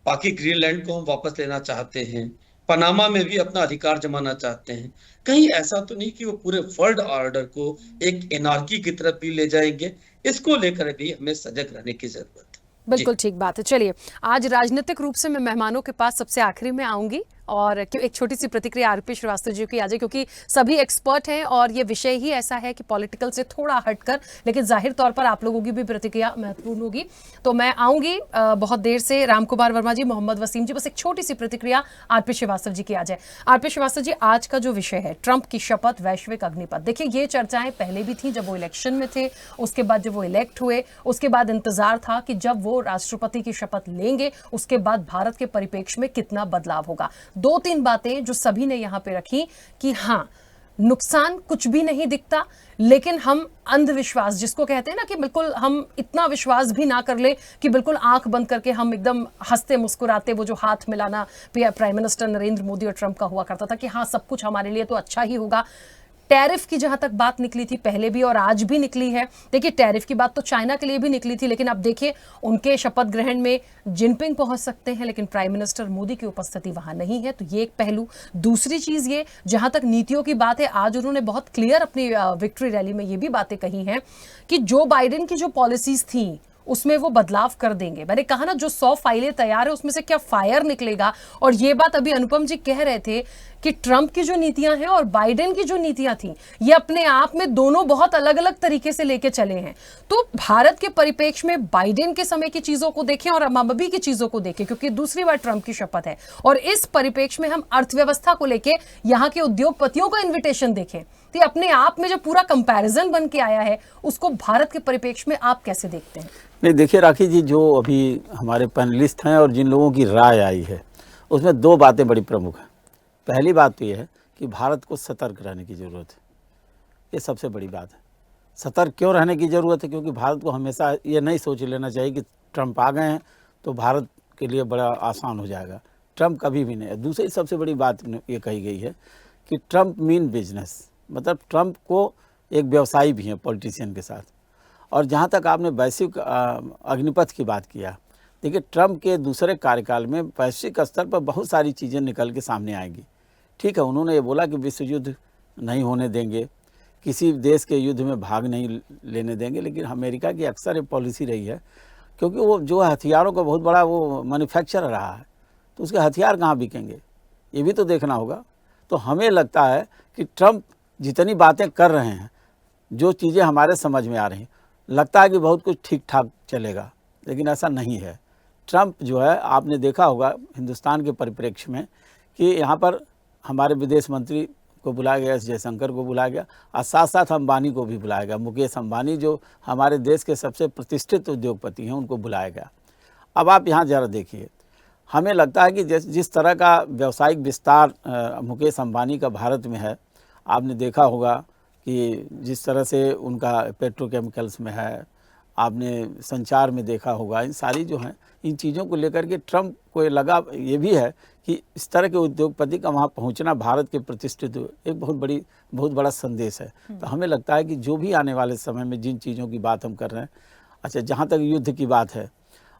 Speaker 6: बाकी ग्रीनलैंड को हम वापस लेना चाहते हैं, पनामा में भी अपना अधिकार जमाना चाहते हैं, कहीं ऐसा तो नहीं कि वो पूरे वर्ल्ड ऑर्डर को एक एनार्की की तरफ भी ले जाएंगे? इसको लेकर भी हमें सजग रहने की जरूरत है।
Speaker 1: बिल्कुल ठीक बात है। चलिए, आज राजनीतिक रूप से मैं मेहमानों के पास सबसे आखिरी में आऊंगी और एक छोटी सी प्रतिक्रिया आरपी श्रीवास्तव जी की आ जाए, क्योंकि सभी एक्सपर्ट हैं और ये विषय ही ऐसा है कि पॉलिटिकल से थोड़ा हटकर, लेकिन जाहिर तौर पर आप लोगों की भी प्रतिक्रिया महत्वपूर्ण होगी। तो मैं आऊंगी बहुत देर से। रामकुमार वर्मा जी, मोहम्मद वसीम जी, बस एक छोटी सी प्रतिक्रिया आरपी श्रीवास्तव जी की आ जाए। आरपी श्रीवास्तव जी, आज का जो विषय है ट्रंप की शपथ, वैश्विक अग्निपथ, देखिए ये चर्चाएं पहले भी थी जब वो इलेक्शन में थे, उसके बाद जब वो इलेक्ट हुए, उसके बाद इंतजार था कि जब वो राष्ट्रपति की शपथ लेंगे उसके बाद भारत के परिप्रेक्ष्य में कितना बदलाव होगा। 2-3 बातें जो सभी ने यहां पे रखी कि हाँ, नुकसान कुछ भी नहीं दिखता, लेकिन हम अंधविश्वास जिसको कहते हैं ना, कि बिल्कुल हम इतना विश्वास भी ना कर ले कि बिल्कुल आंख बंद करके हम एकदम हंसते मुस्कुराते, वो जो हाथ मिलाना प्राइम मिनिस्टर नरेंद्र मोदी और ट्रंप का हुआ करता था कि हाँ सब कुछ हमारे लिए तो अच्छा ही होगा। टैरिफ की जहां तक बात निकली थी पहले भी और आज भी निकली है, देखिए टैरिफ की बात तो चाइना के लिए भी निकली थी, लेकिन अब देखिए उनके शपथ ग्रहण में जिनपिंग पहुंच सकते हैं लेकिन प्राइम मिनिस्टर मोदी की उपस्थिति वहां नहीं है, तो ये एक पहलू। दूसरी चीज ये, जहां तक नीतियों की बात है, आज उन्होंने बहुत क्लियर अपनी विक्ट्री रैली में ये भी बातें कही हैं कि जो बाइडेन की जो पॉलिसीज थी उसमें वो बदलाव कर देंगे। मैंने कहा ना, जो 100 फाइलें तैयार है उसमें से क्या फायर निकलेगा। और ये बात अभी अनुपम जी कह रहे थे कि ट्रंप की जो नीतियां हैं और बाइडेन की जो नीतियां थी, ये अपने आप में दोनों बहुत अलग अलग तरीके से लेके चले हैं। तो भारत के परिप्रेक्ष्य में बाइडेन के समय की चीजों को देखें और अभी की चीजों को देखें, क्योंकि दूसरी बार ट्रंप की शपथ है, और इस परिप्रेक्ष्य में हम अर्थव्यवस्था को लेके यहाँ के उद्योगपतियों का इन्विटेशन देखें, तो अपने आप में जो पूरा कंपैरिजन बन के आया है उसको भारत के परिप्रेक्ष्य में आप कैसे देखते हैं?
Speaker 7: नहीं, देखिए राखी जी, जो अभी हमारे पैनलिस्ट हैं और जिन लोगों की राय आई है उसमें 2 बातें बड़ी प्रमुख हैं। पहली बात तो ये है कि भारत को सतर्क रहने की ज़रूरत है, ये सबसे बड़ी बात है। सतर्क क्यों रहने की ज़रूरत है? क्योंकि भारत को हमेशा ये नहीं सोच लेना चाहिए कि ट्रंप आ गए हैं तो भारत के लिए बड़ा आसान हो जाएगा। ट्रंप कभी भी नहीं है। दूसरी सबसे बड़ी बात ये कही गई है कि ट्रंप मीन बिजनेस, मतलब ट्रंप को एक व्यवसायी भी हैं पॉलिटिशियन के साथ। और जहाँ तक आपने वैश्विक अग्निपथ की बात किया, देखिए ट्रंप के दूसरे कार्यकाल में वैश्विक स्तर पर बहुत सारी चीज़ें निकल के सामने आएंगी। ठीक है, उन्होंने ये बोला कि विश्व युद्ध नहीं होने देंगे, किसी देश के युद्ध में भाग नहीं लेने देंगे, लेकिन अमेरिका की अक्सर ये पॉलिसी रही है, क्योंकि वो जो हथियारों का बहुत बड़ा वो मैन्युफैक्चरर रहा है, तो उसके हथियार कहाँ बिकेंगे ये भी तो देखना होगा। तो हमें लगता है कि ट्रंप जितनी बातें कर रहे हैं, जो चीज़ें हमारे समझ में आ रही हैं, लगता है कि बहुत कुछ ठीक ठाक चलेगा, लेकिन ऐसा नहीं है। ट्रंप जो है, आपने देखा होगा हिंदुस्तान के परिप्रेक्ष्य में कि यहाँ पर हमारे विदेश मंत्री को बुलाया गया, एस जयशंकर को बुलाया गया, और साथ साथ अंबानी को भी बुलाया गया। मुकेश अंबानी जो हमारे देश के सबसे प्रतिष्ठित उद्योगपति हैं, उनको बुलाया गया। अब आप यहाँ ज़रा देखिए, हमें लगता है कि जिस तरह का व्यावसायिक विस्तार मुकेश अंबानी का भारत में है, आपने देखा होगा कि जिस तरह से उनका पेट्रोकेमिकल्स में है, आपने संचार में देखा होगा, इन सारी जो हैं इन चीज़ों को लेकर के ट्रंप को ये लगा, ये भी है कि इस तरह के उद्योगपति का वहाँ पहुँचना भारत के प्रतिष्ठित एक बहुत बड़ा संदेश है। तो हमें लगता है कि जो भी आने वाले समय में जिन चीज़ों की बात हम कर रहे हैं, अच्छा जहाँ तक युद्ध की बात है,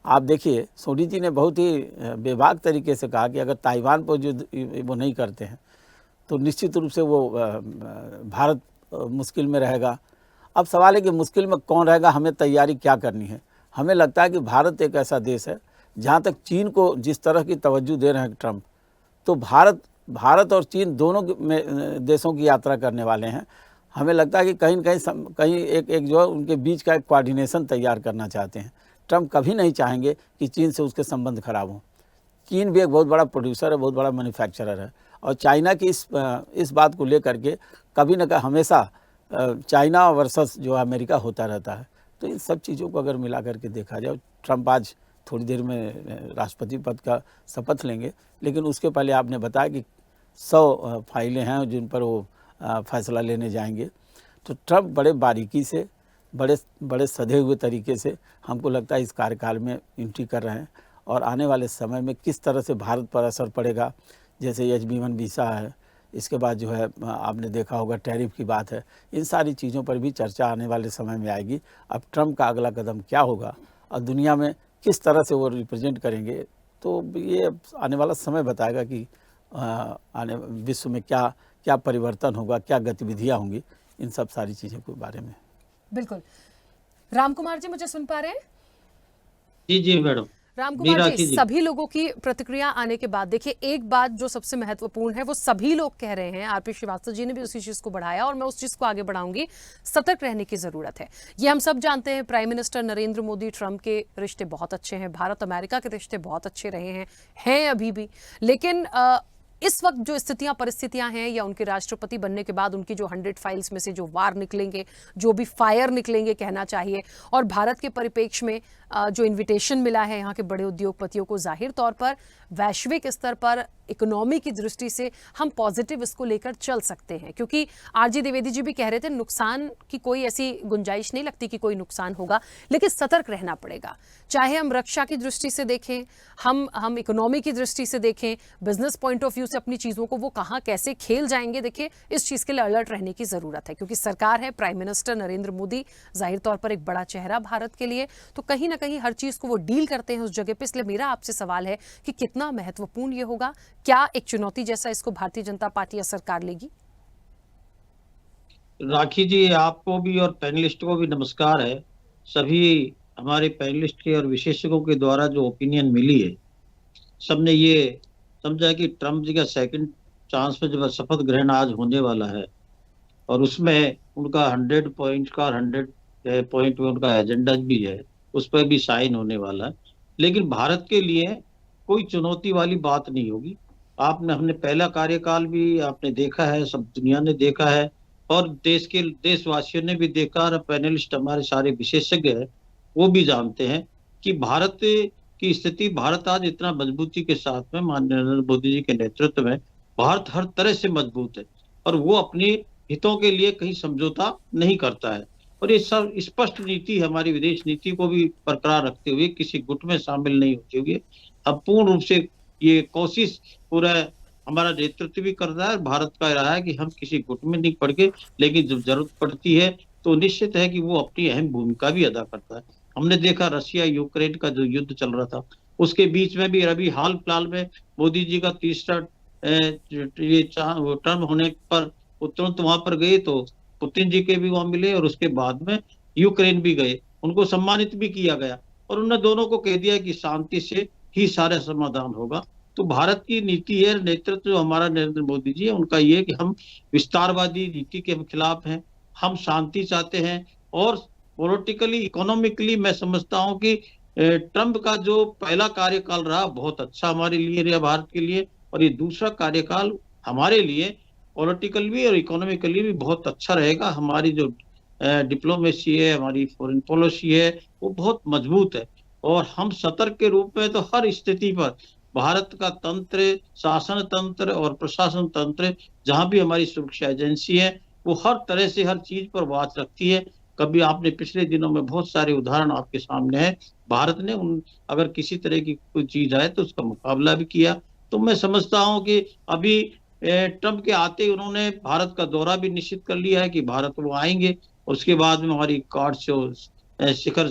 Speaker 7: आप देखिए सोडी जी ने बहुत ही बेबाक तरीके से कहा कि अगर ताइवान पर युद्ध वो नहीं करते हैं तो निश्चित रूप से वो भारत मुश्किल में रहेगा। अब सवाल है कि मुश्किल में कौन रहेगा, हमें तैयारी क्या करनी है। हमें लगता है कि भारत एक ऐसा देश है, जहाँ तक चीन को जिस तरह की तवज्जो दे रहे हैं ट्रंप, तो भारत और चीन दोनों देशों की यात्रा करने वाले हैं। हमें लगता है कि कहीं एक जो है उनके बीच का एक कोऑर्डिनेशन तैयार करना चाहते हैं। ट्रंप कभी नहीं चाहेंगे कि चीन से उसके संबंध खराब हों। चीन भी एक बहुत बड़ा प्रोड्यूसर है, बहुत बड़ा मैन्युफैक्चरर है, और चाइना की इस बात को लेकर के कभी न कभी हमेशा चाइना वर्सेस जो अमेरिका होता रहता है। तो इन सब चीज़ों को अगर मिला करके देखा जाए, ट्रंप आज थोड़ी देर में राष्ट्रपति पद का शपथ लेंगे, लेकिन उसके पहले आपने बताया कि 100 फाइलें हैं जिन पर वो फैसला लेने जाएंगे। तो ट्रंप बड़े बारीकी से बड़े बड़े सधे हुए तरीके से हमको लगता है इस कार्यकाल में एंट्री कर रहे हैं। और आने वाले समय में किस तरह से भारत पर असर पड़ेगा, जैसे H-1B वीज़ा है, इसके बाद जो है आपने देखा होगा टैरिफ की बात है, इन सारी चीज़ों पर भी चर्चा आने वाले समय में आएगी। अब ट्रंप का अगला कदम क्या होगा और दुनिया में किस तरह से वो रिप्रेजेंट करेंगे, तो ये आने वाला समय बताएगा कि आने विश्व में क्या क्या परिवर्तन होगा, क्या गतिविधियाँ होंगी, इन सब सारी चीज़ों के बारे में।
Speaker 1: बिल्कुल। राम कुमार जी मुझे सुन पा रहे हैं?
Speaker 6: जी जी मैडम।
Speaker 1: राम कुमार जी, सभी लोगों की प्रतिक्रिया आने के बाद देखिए एक बात जो सबसे महत्वपूर्ण है वो सभी लोग कह रहे हैं, आरपी श्रीवास्तव जी ने भी उसी चीज को बढ़ाया और मैं उस चीज को आगे बढ़ाऊंगी, सतर्क रहने की जरूरत है। ये हम सब जानते हैं, prime minister Narendra Modi Trump के रिश्ते बहुत अच्छे हैं, भारत अमेरिका के रिश्ते बहुत अच्छे रहे हैं अभी भी, लेकिन इस वक्त जो स्थितियां परिस्थितियां हैं या उनके राष्ट्रपति बनने के बाद उनकी जो 100 फाइल्स में से जो वार निकलेंगे, जो भी फायर निकलेंगे कहना चाहिए, और भारत के परिप्रेक्ष्य में जो इनविटेशन मिला है यहाँ के बड़े उद्योगपतियों को, जाहिर तौर पर वैश्विक स्तर पर इकोनॉमी की दृष्टि से हम पॉजिटिव इसको लेकर चल सकते हैं, क्योंकि आरजी द्विवेदी जी भी कह रहे थे नुकसान की कोई ऐसी गुंजाइश नहीं लगती कि कोई नुकसान होगा, लेकिन सतर्क रहना पड़ेगा। चाहे हम रक्षा की दृष्टि से देखें, हम इकोनॉमी की दृष्टि से देखें, बिजनेस पॉइंट ऑफ व्यू से अपनी चीज़ों को वो कहाँ कैसे खेल जाएंगे, देखिए इस चीज़ के लिए अलर्ट रहने की ज़रूरत है, क्योंकि सरकार है, प्राइम मिनिस्टर नरेंद्र मोदी जाहिर तौर पर एक बड़ा चेहरा भारत के लिए, तो कहीं ना कहीं हर चीज़ को वो डील करते हैं उस जगह पे। इसलिए मेरा आपसे सवाल है कि कितना महत्वपूर्ण ये होगा, क्या एक चुनौती जैसा इसको भारतीय जनता पार्टी या सरकार लेगी?
Speaker 8: राखी जी, आपको भी और पैनलिस्ट को भी नमस्कार है। सभी हमारे पैनलिस्ट के और विशेषज्ञों के द्वारा जो ओपिनियन मिली है, सबने ये समझा कि ट्रंप जी का सेकंड चांस में जब शपथ ग्रहण आज होने वाला है और उसमें उनका 100 पॉइंट का 100 पॉइंट में उनका एजेंडा भी है, उस पर भी साइन होने वाला है। लेकिन भारत के लिए कोई चुनौती वाली बात नहीं होगी। हमने पहला कार्यकाल भी आपने देखा है, सब दुनिया ने देखा है और देशवासियों ने भी देखा, और पैनलिस्ट हमारे सारे विशेषज्ञ हैं वो भी जानते हैं कि भारत की स्थिति, भारत आज इतना मजबूती के साथ में माननीय नरेंद्र मोदी जी के नेतृत्व में भारत हर तरह से मजबूत है और वो अपनी हितों के लिए कहीं समझौता नहीं करता है। और ये सब स्पष्ट नीति हमारी विदेश नीति को भी बरकरार रखते हुए, किसी गुट में शामिल नहीं होते हुए, अब पूर्ण रूप से ये कोशिश पूरा हमारा नेतृत्व भी कर रहा है। भारत का रहा है कि हम किसी गुट में नहीं पड़ गए, लेकिन जब जरूरत पड़ती है तो निश्चित है कि वो अपनी अहम भूमिका भी अदा करता है। हमने देखा रशिया यूक्रेन का जो युद्ध चल रहा था, उसके बीच में भी अभी हाल फिलहाल में मोदी जी का तीसरा टर्म होने पर तुरंत वहां पर गए तो पुतिन जी के भी वहां मिले और उसके बाद में यूक्रेन भी गए, उनको सम्मानित भी किया गया और उन्होंने दोनों को कह दिया कि शांति से ही सारा समाधान होगा। तो भारत की नीति है, नेतृत्व जो हमारा नरेंद्र मोदी जी है, उनका ये कि हम विस्तारवादी नीति के खिलाफ हैं, हम शांति चाहते हैं और पॉलिटिकली इकोनॉमिकली मैं समझता हूं कि ट्रंप का जो पहला कार्यकाल रहा बहुत अच्छा हमारे लिए रहा, भारत के लिए, और ये दूसरा कार्यकाल हमारे लिए पॉलिटिकल भी और इकोनॉमिकली भी बहुत अच्छा रहेगा। हमारी जो डिप्लोमेसी है, हमारी फॉरेन पॉलिसी है, वो बहुत मजबूत है और हम सतर्क के रूप में तो हर स्थिति पर भारत का तंत्र, शासन तंत्र और प्रशासन तंत्र, जहां भी हमारी सुरक्षा एजेंसी है, वो हर तरह से हर चीज पर वाच रखती है। कभी आपने पिछले दिनों में बहुत सारे उदाहरण आपके सामने है, भारत ने अगर किसी तरह की कोई चीज आए तो उसका मुकाबला भी किया। तो मैं समझता हूं कि अभी ट्रंप के आते ही उन्होंने भारत का दौरा भी निश्चित कर लिया है कि भारत वो आएंगे और उसके बाद में हमारी कार्ड शिखर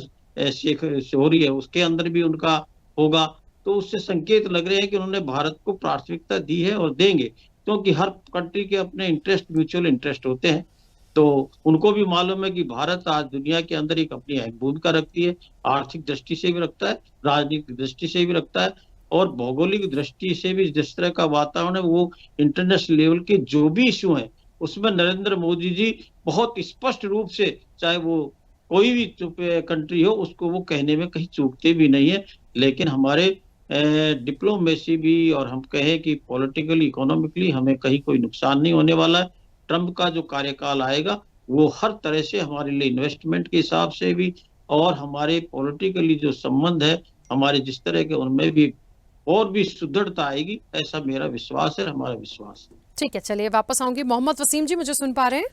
Speaker 8: हो रही है, उसके अंदर भी उनका होगा। तो उससे संकेत लग रहे हैं कि उन्होंने भारत को प्राथमिकता दी है और देंगे, क्योंकि हर कंट्री के अपने इंटरेस्ट, म्यूचुअल इंटरेस्ट होते हैं। तो उनको भी मालूम है कि भारत आज दुनिया के अंदर एक अपनी अहम भूमिका रखती है, आर्थिक दृष्टि से भी रखता है, राजनीतिक दृष्टि से भी रखता है और भौगोलिक दृष्टि से भी। जिस तरह का वातावरण है, वो इंटरनेशनल लेवल के जो भी इश्यू हैं उसमें नरेंद्र मोदी जी बहुत स्पष्ट रूप से, चाहे वो कोई भी कंट्री हो, उसको वो कहने में कहीं चूकते भी नहीं है। लेकिन हमारे डिप्लोमेसी भी और हम कहें कि पॉलिटिकली इकोनॉमिकली हमें कहीं कोई नुकसान नहीं होने वाला है। ट्रंप का जो कार्यकाल आएगा वो हर तरह से हमारे लिए इन्वेस्टमेंट के हिसाब से भी और हमारे पॉलिटिकली जो संबंध है हमारे जिस तरह के, उनमें भी और भी सुदृढ़ता आएगी, ऐसा मेरा विश्वास है, हमारा विश्वास है।
Speaker 1: ठीक है, चलिए वापस आऊंगी। मोहम्मद वसीम जी मुझे सुन पा रहे हैं?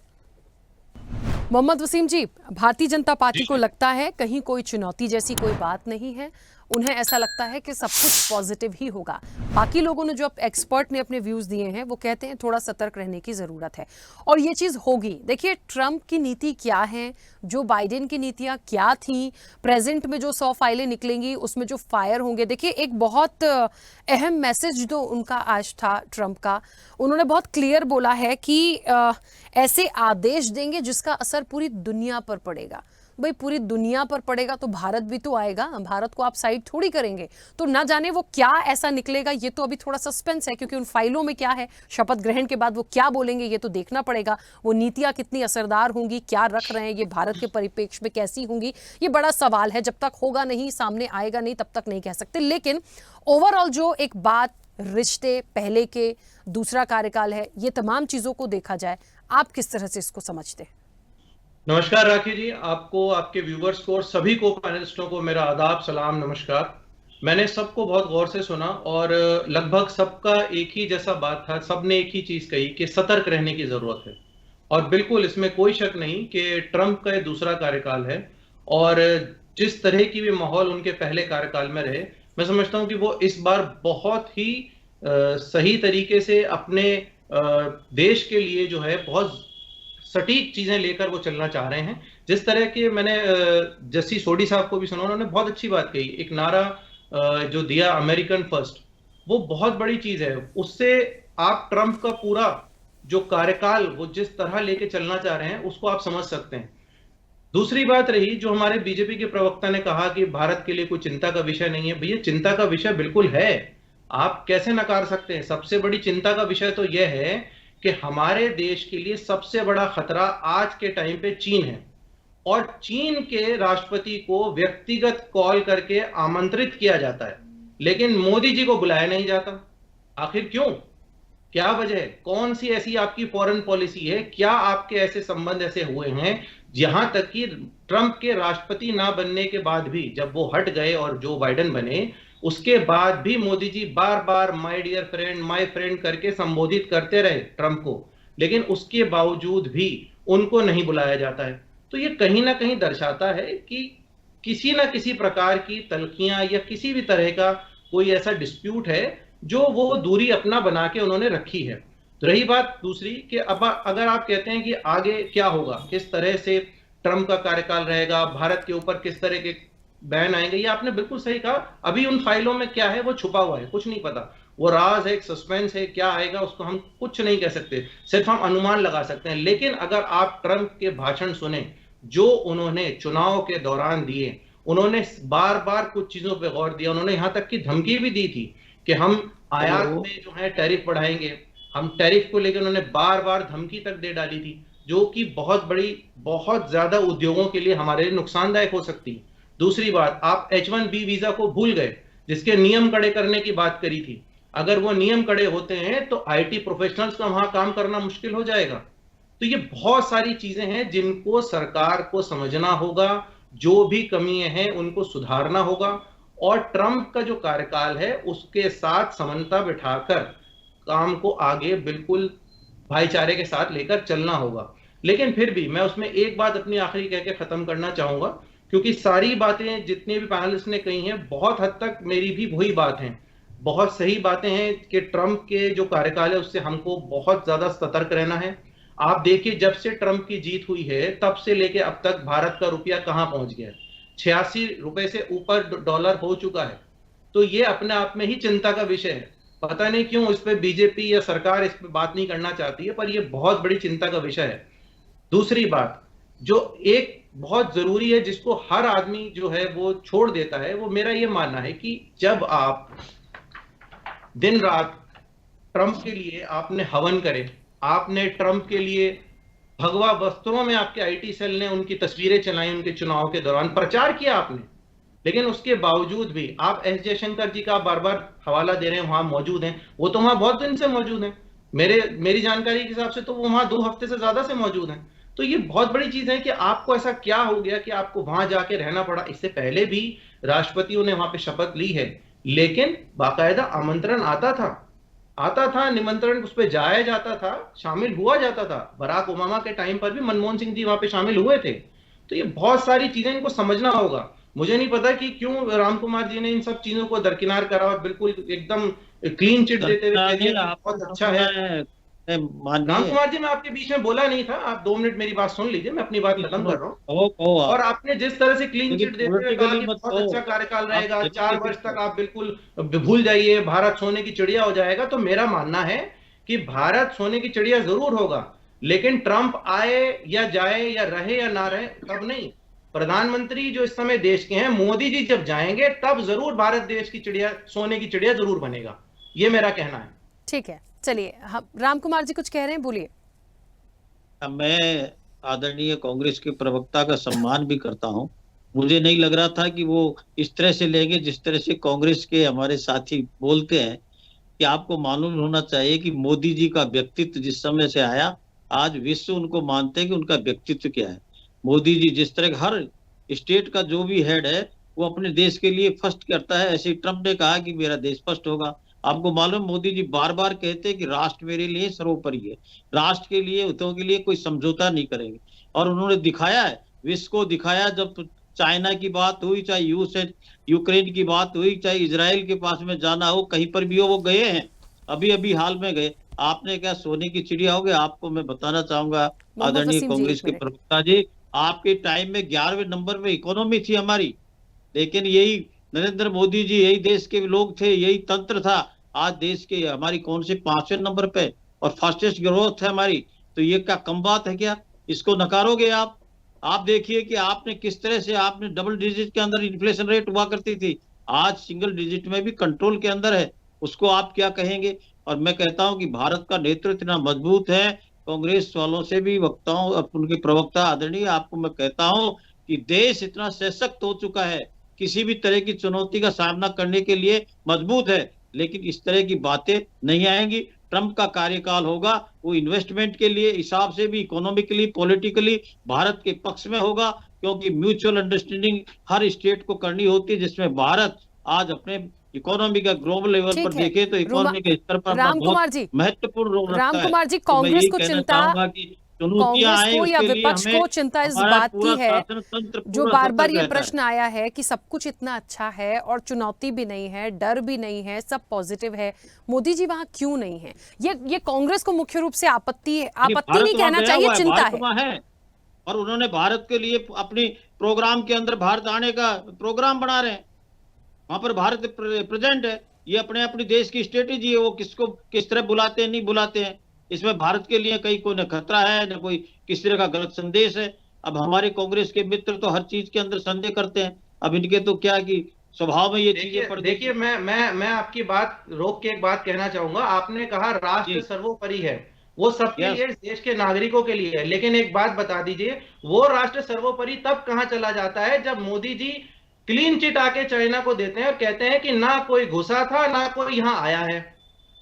Speaker 1: मोहम्मद वसीम जी, भारतीय जनता पार्टी को लगता है कहीं कोई चुनौती जैसी कोई बात नहीं है, उन्हें ऐसा लगता है कि सब कुछ पॉजिटिव ही होगा। बाकी लोगों ने जो एक्सपर्ट ने अपने व्यूज दिए हैं वो कहते हैं थोड़ा सतर्क रहने की ज़रूरत है और ये चीज़ होगी। देखिए ट्रंप की नीति क्या है, जो बाइडेन की नीतियाँ क्या थी, प्रेजेंट में जो 100 फाइलें निकलेंगी उसमें जो फायर होंगे। देखिए एक बहुत अहम मैसेज जो उनका आज था ट्रंप का, उन्होंने बहुत क्लियर बोला है कि ऐसे आदेश देंगे जिसका असर पूरी दुनिया पर पड़ेगा। भाई पूरी दुनिया पर पड़ेगा तो भारत भी तो आएगा, भारत को आप साइड थोड़ी करेंगे। तो ना जाने वो क्या ऐसा निकलेगा, ये तो अभी थोड़ा सस्पेंस है, क्योंकि उन फाइलों में क्या है, शपथ ग्रहण के बाद वो क्या बोलेंगे ये तो देखना पड़ेगा। वो नीतियां कितनी असरदार होंगी, क्या रख रहे हैं, ये भारत के परिप्रेक्ष्य में कैसी होंगी, ये बड़ा सवाल है। जब तक होगा नहीं, सामने आएगा नहीं, तब तक नहीं कह सकते। लेकिन ओवरऑल जो एक बात, रिश्ते पहले के, दूसरा कार्यकाल है, ये तमाम चीज़ों को देखा जाए, आप किस तरह से इसको समझते हैं?
Speaker 9: नमस्कार राखी जी, आपको, आपके व्यूवर्स को और सभी को, पैनलिस्टों को मेरा आदाब, सलाम, नमस्कार। मैंने सबको बहुत गौर से सुना और लगभग सबका एक ही जैसा बात था। सबने एक ही चीज कही कि सतर्क रहने की जरूरत है और बिल्कुल इसमें कोई शक नहीं कि ट्रंप का दूसरा कार्यकाल है और जिस तरह की भी माहौल उनके पहले कार्यकाल में रहे, मैं समझता हूं कि वो इस बार बहुत ही सही तरीके से अपने देश के लिए जो है बहुत सटीक चीजें लेकर वो चलना चाह रहे हैं। जिस तरह के मैंने जस्सी सोडी साहब को भी सुना, उन्होंने बहुत अच्छी बात कही। एक नारा जो दिया अमेरिकन फर्स्ट, वो बहुत बड़ी चीज है। उससे आप ट्रंप का पूरा जो कार्यकाल वो जिस तरह लेके चलना चाह रहे हैं उसको आप समझ सकते हैं। दूसरी बात रही जो हमारे बीजेपी के प्रवक्ता ने कहा कि भारत के लिए कोई चिंता का विषय नहीं है। भैया चिंता का विषय बिल्कुल है, आप कैसे नकार सकते हैं। सबसे बड़ी चिंता का विषय तो यह है कि हमारे देश के लिए सबसे बड़ा खतरा आज के टाइम पे चीन है और चीन के राष्ट्रपति को व्यक्तिगत कॉल करके आमंत्रित किया जाता है, लेकिन मोदी जी को बुलाया नहीं जाता। आखिर क्यों, क्या वजह है? कौन सी ऐसी आपकी फॉरेन पॉलिसी है? क्या आपके ऐसे संबंध ऐसे हुए हैं यहां तक कि ट्रंप के राष्ट्रपति ना बनने के बाद भी, जब वो हट गए और जो बाइडेन बने, उसके बाद भी मोदी जी बार बार my dear friend, my friend करके संबोधित करते रहे ट्रंप को, लेकिन उसके बावजूद भी उनको नहीं बुलाया जाता है। तो ये कहीं ना कहीं दर्शाता है कि किसी ना किसी प्रकार की तल्खियां या किसी भी तरह का कोई ऐसा डिस्प्यूट है जो वो दूरी अपना बना के उन्होंने रखी है। तो रही बात दूसरी कि अब अगर आप कहते हैं कि आगे क्या होगा, किस तरह से ट्रंप का कार्यकाल रहेगा, भारत के ऊपर किस तरह के बैन आएंगे, ये आपने बिल्कुल सही कहा। अभी उन फाइलों में क्या है वो छुपा हुआ है, कुछ नहीं पता, वो राज है, एक सस्पेंस है। क्या आएगा उसको हम कुछ नहीं कह सकते, सिर्फ हम अनुमान लगा सकते हैं। लेकिन अगर आप ट्रंप के भाषण सुने जो उन्होंने चुनाव के दौरान दिए, उन्होंने बार बार कुछ चीजों पर गौर दिया। उन्होंने यहां तक की धमकी भी दी थी कि हम आयात में जो है टैरिफ बढ़ाएंगे। हम टैरिफ को लेकर उन्होंने बार बार धमकी तक दे डाली थी, जो कि बहुत बड़ी, बहुत ज्यादा उद्योगों के लिए हमारे लिए नुकसानदायक हो सकती है। दूसरी बात, आप H1B वीजा को भूल गए, जिसके नियम कड़े करने की बात करी थी। अगर वो नियम कड़े होते हैं तो IT प्रोफेशनल्स का वहां काम करना मुश्किल हो जाएगा। तो ये बहुत सारी चीजें हैं जिनको सरकार को समझना होगा, जो भी कमियां हैं उनको सुधारना होगा और ट्रंप का जो कार्यकाल है उसके साथ समानता बिठाकर काम को आगे बिल्कुल भाईचारे के साथ लेकर चलना होगा। लेकिन फिर भी मैं उसमें एक बात अपनी आखिरी कह के खत्म करना चाहूंगा, क्योंकि सारी बातें जितने भी पैनलिस्ट ने कही हैं बहुत हद तक मेरी भी वही बात है, बहुत सही बातें हैं कि ट्रंप के जो कार्यकाल है उससे हमको बहुत ज्यादा सतर्क रहना है। आप देखिए जब से ट्रंप की जीत हुई है तब से लेके अब तक भारत का रुपया कहां पहुंच गया है, 86 रुपए से ऊपर डॉलर हो चुका है। तो ये अपने आप में ही चिंता का विषय है। पता नहीं क्यों इस पे बीजेपी या सरकार इस पे बात नहीं करना चाहती है, पर ये बहुत बड़ी चिंता का विषय है। दूसरी बात जो एक बहुत जरूरी है, जिसको हर आदमी जो है वो छोड़ देता है, वो मेरा ये मानना है कि जब आप दिन रात ट्रंप के लिए आपने हवन करे, आपने ट्रंप के लिए भगवा वस्त्रों में आपके IT सेल ने उनकी तस्वीरें चलाई, उनके चुनाव के दौरान प्रचार किया आपने, लेकिन उसके बावजूद भी आप एस जयशंकर जी का बार बार हवाला दे रहे हैं, वहां मौजूद हैं। वो तो वहां बहुत दिन से मौजूद हैं, मेरी जानकारी के हिसाब से तो वो वहां 2 हफ्ते से ज्यादा से मौजूद हैं। तो ये बहुत बड़ी चीज है कि आपको ऐसा क्या हो गया कि आपको वहां जाके रहना पड़ा। इससे पहले भी राष्ट्रपतियों ने वहां पे शपथ ली है, लेकिन बाकायदा आमंत्रण आता था। आता था निमंत्रण, उस पर जाया जाता था, शामिल हुआ जाता था। बराक ओबामा के टाइम पर भी मनमोहन सिंह जी वहां पे शामिल हुए थे। तो ये बहुत सारी चीजें इनको समझना होगा। मुझे नहीं पता कि क्यों राम कुमार जी ने इन सब चीजों को दरकिनार करा और बिल्कुल एकदम क्लीन चिट देते हुए कह दिया कि बहुत अच्छा है। राम कुमार जी, मैं आपके बीच में बोला नहीं था, आप 2 मिनट मेरी बात सुन लीजिए, मैं अपनी बात खत्म कर रहा हूँ। और आपने जिस तरह से क्लीन चिट देते हुए कहा कि बहुत अच्छा कार्यकाल रहेगा, 4 वर्ष तक आप बिल्कुल भूल जाइए, भारत सोने की चिड़िया हो जाएगा, तो मेरा मानना है कि भारत सोने की चिड़िया जरूर होगा, लेकिन ट्रंप आए या जाए या रहे या ना रहे तब नहीं। प्रधानमंत्री जो इस समय देश के हैं, मोदी जी जब जाएंगे तब जरूर भारत देश की चिड़िया, सोने की चिड़िया जरूर बनेगा। ये मेरा कहना है।
Speaker 1: ठीक है, चलिए हम राम कुमार जी कुछ कह रहे हैं, बोलिए।
Speaker 8: मैं आदरणीय कांग्रेस के प्रवक्ता का सम्मान भी करता हूं। मुझे नहीं लग रहा था कि वो इस तरह से लेंगे जिस तरह से कांग्रेस के हमारे साथी बोलते हैं। कि आपको मालूम होना चाहिए कि मोदी जी का व्यक्तित्व जिस समय से आया, आज विश्व उनको मानते हैं कि उनका व्यक्तित्व क्या है। मोदी जी जिस तरह हर स्टेट का जो भी हेड है वो अपने देश के लिए फर्स्ट करता है, ऐसे ट्रंप ने कहा कि मेरा देश फर्स्ट होगा। आपको मालूम, मोदी जी बार बार कहते हैं कि राष्ट्र मेरे लिए सर्वोपरि है, राष्ट्र के लिए, हितों के लिए कोई समझौता नहीं करेंगे। और उन्होंने दिखाया है, विश्व को दिखाया। जब चाइना की बात हुई, चाहे यूक्रेन की बात हुई, चाहे इजराइल के पास में जाना हो, कहीं पर भी हो, वो गए हैं। अभी अभी हाल में गए। आपने क्या सोने की चिड़िया हो गए? आपको मैं बताना चाहूंगा आदरणीय कांग्रेस के प्रवक्ता जी, आपके टाइम में 11वें नंबर में इकोनॉमी थी हमारी, लेकिन यही नरेंद्र मोदी जी, यही देश के लोग थे, यही तंत्र था। आज देश के हमारी कौन से 5वें नंबर पे और फास्टेस्ट ग्रोथ है हमारी। तो ये क्या कम बात है क्या? इसको नकारोगे आप? आप देखिए कि आपने किस तरह से, आपने डबल डिजिट के अंदर इन्फ्लेशन रेट हुआ करती थी, आज सिंगल डिजिट में भी कंट्रोल के अंदर है। उसको आप क्या कहेंगे? और मैं कहता हूं कि भारत का नेतृत्व इतना मजबूत है, कांग्रेस वालों से भी वक्ताओं, उनके प्रवक्ता आदरणीय, आपको मैं कहता हूं कि देश इतना सशक्त हो चुका है, किसी भी तरह की चुनौती का सामना करने के लिए मजबूत है। लेकिन इस तरह की बातें नहीं आएंगी। ट्रंप का कार्यकाल होगा, वो इन्वेस्टमेंट के लिए हिसाब से भी, इकोनॉमिकली, पॉलिटिकली भारत के पक्ष में होगा, क्योंकि म्यूचुअल अंडरस्टैंडिंग हर स्टेट को करनी होती है, जिसमें भारत आज अपने इकोनॉमी का ग्लोबल लेवल पर देखे तो इकोनॉमी के स्तर पर बहुत महत्वपूर्ण रोल रखता है।
Speaker 1: राम कुमार जी, कांग्रेस को चिंता, कांग्रेस को या विपक्ष को चिंता इस बात की है, जो बार बार ये प्रश्न आया है कि सब कुछ इतना अच्छा है और चुनौती भी नहीं है, डर भी नहीं है, सब पॉजिटिव है, मोदी जी वहां क्यों नहीं है? ये कांग्रेस को मुख्य रूप से आपत्ति नहीं कहना चाहिए, चिंता है।
Speaker 8: और उन्होंने भारत के लिए अपनी प्रोग्राम के अंदर भारत आने का प्रोग्राम बना रहे हैं, वहां पर भारत प्रेजेंट है। ये अपने देश की स्ट्रेटेजी है, वो किसको किस तरह बुलाते हैं, नहीं बुलाते हैं। इसमें भारत के लिए कहीं कोई न खतरा है, न कोई किस तरह का गलत संदेश है। अब हमारे कांग्रेस के मित्र तो हर चीज के अंदर संदेह करते हैं। अब इनके तो क्या कि स्वभाव में ये चीजें पड़।
Speaker 9: देखिए, मैं आपकी बात रोक के एक बात कहना चाहूंगा। आपने कहा राष्ट्र सर्वोपरि है, वो सबके लिए, देश के नागरिकों के लिए है। लेकिन एक बात बता दीजिए, वो राष्ट्र सर्वोपरि तब कहां चला जाता है जब मोदी जी क्लीन चिट आके चाइना को देते हैं और कहते हैं कि ना कोई घुसा था, ना कोई यहाँ आया है।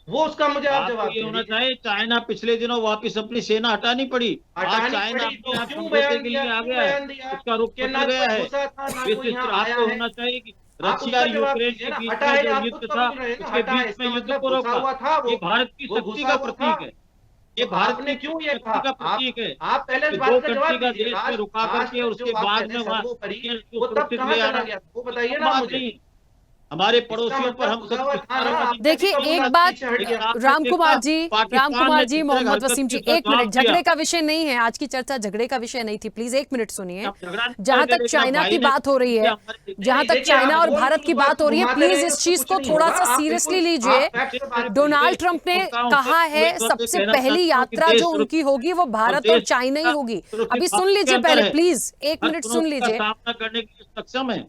Speaker 9: वो उसका मुझे आप जवाब
Speaker 8: ये होना चाहिए। चाइना पिछले दिनों वापस अपनी सेना हटानी पड़ी, आज चाइना समझौते के लिए आ गया है, उसका रुख बदल गया है। आपको होना चाहिए कि रशिया यूक्रेन के बीच में जो युद्ध था, उसके बीच में युद्ध को रोका, ये भारत की शक्ति का प्रतीक है। ये भारत ने क्यों ये कहा?
Speaker 9: आप पहले इस बात का जवाब दीजिए,
Speaker 8: में रुका करके और उसके बाद में वहां
Speaker 9: वो तब कहां चला गया, वो बताइए ना मुझे।
Speaker 8: हमारे पड़ोसियों पर हम सब।
Speaker 1: देखिए, एक बात राम कुमार जी, मोहम्मद वसीम जी, एक मिनट, झगड़े का विषय नहीं है आज की चर्चा, झगड़े का विषय नहीं थी, प्लीज एक मिनट सुनिए। जहां तक चाइना की बात हो रही है, जहां तक चाइना और भारत की बात हो रही है, प्लीज इस चीज को थोड़ा सा सीरियसली लीजिए। डोनाल्ड ट्रंप ने कहा है सबसे पहली यात्रा जो उनकी होगी वो भारत और चाइना ही होगी। अभी सुन लीजिए पहले, प्लीज 1 मिनट सुन लीजिए।
Speaker 8: सामना करने के लिए सक्षम है।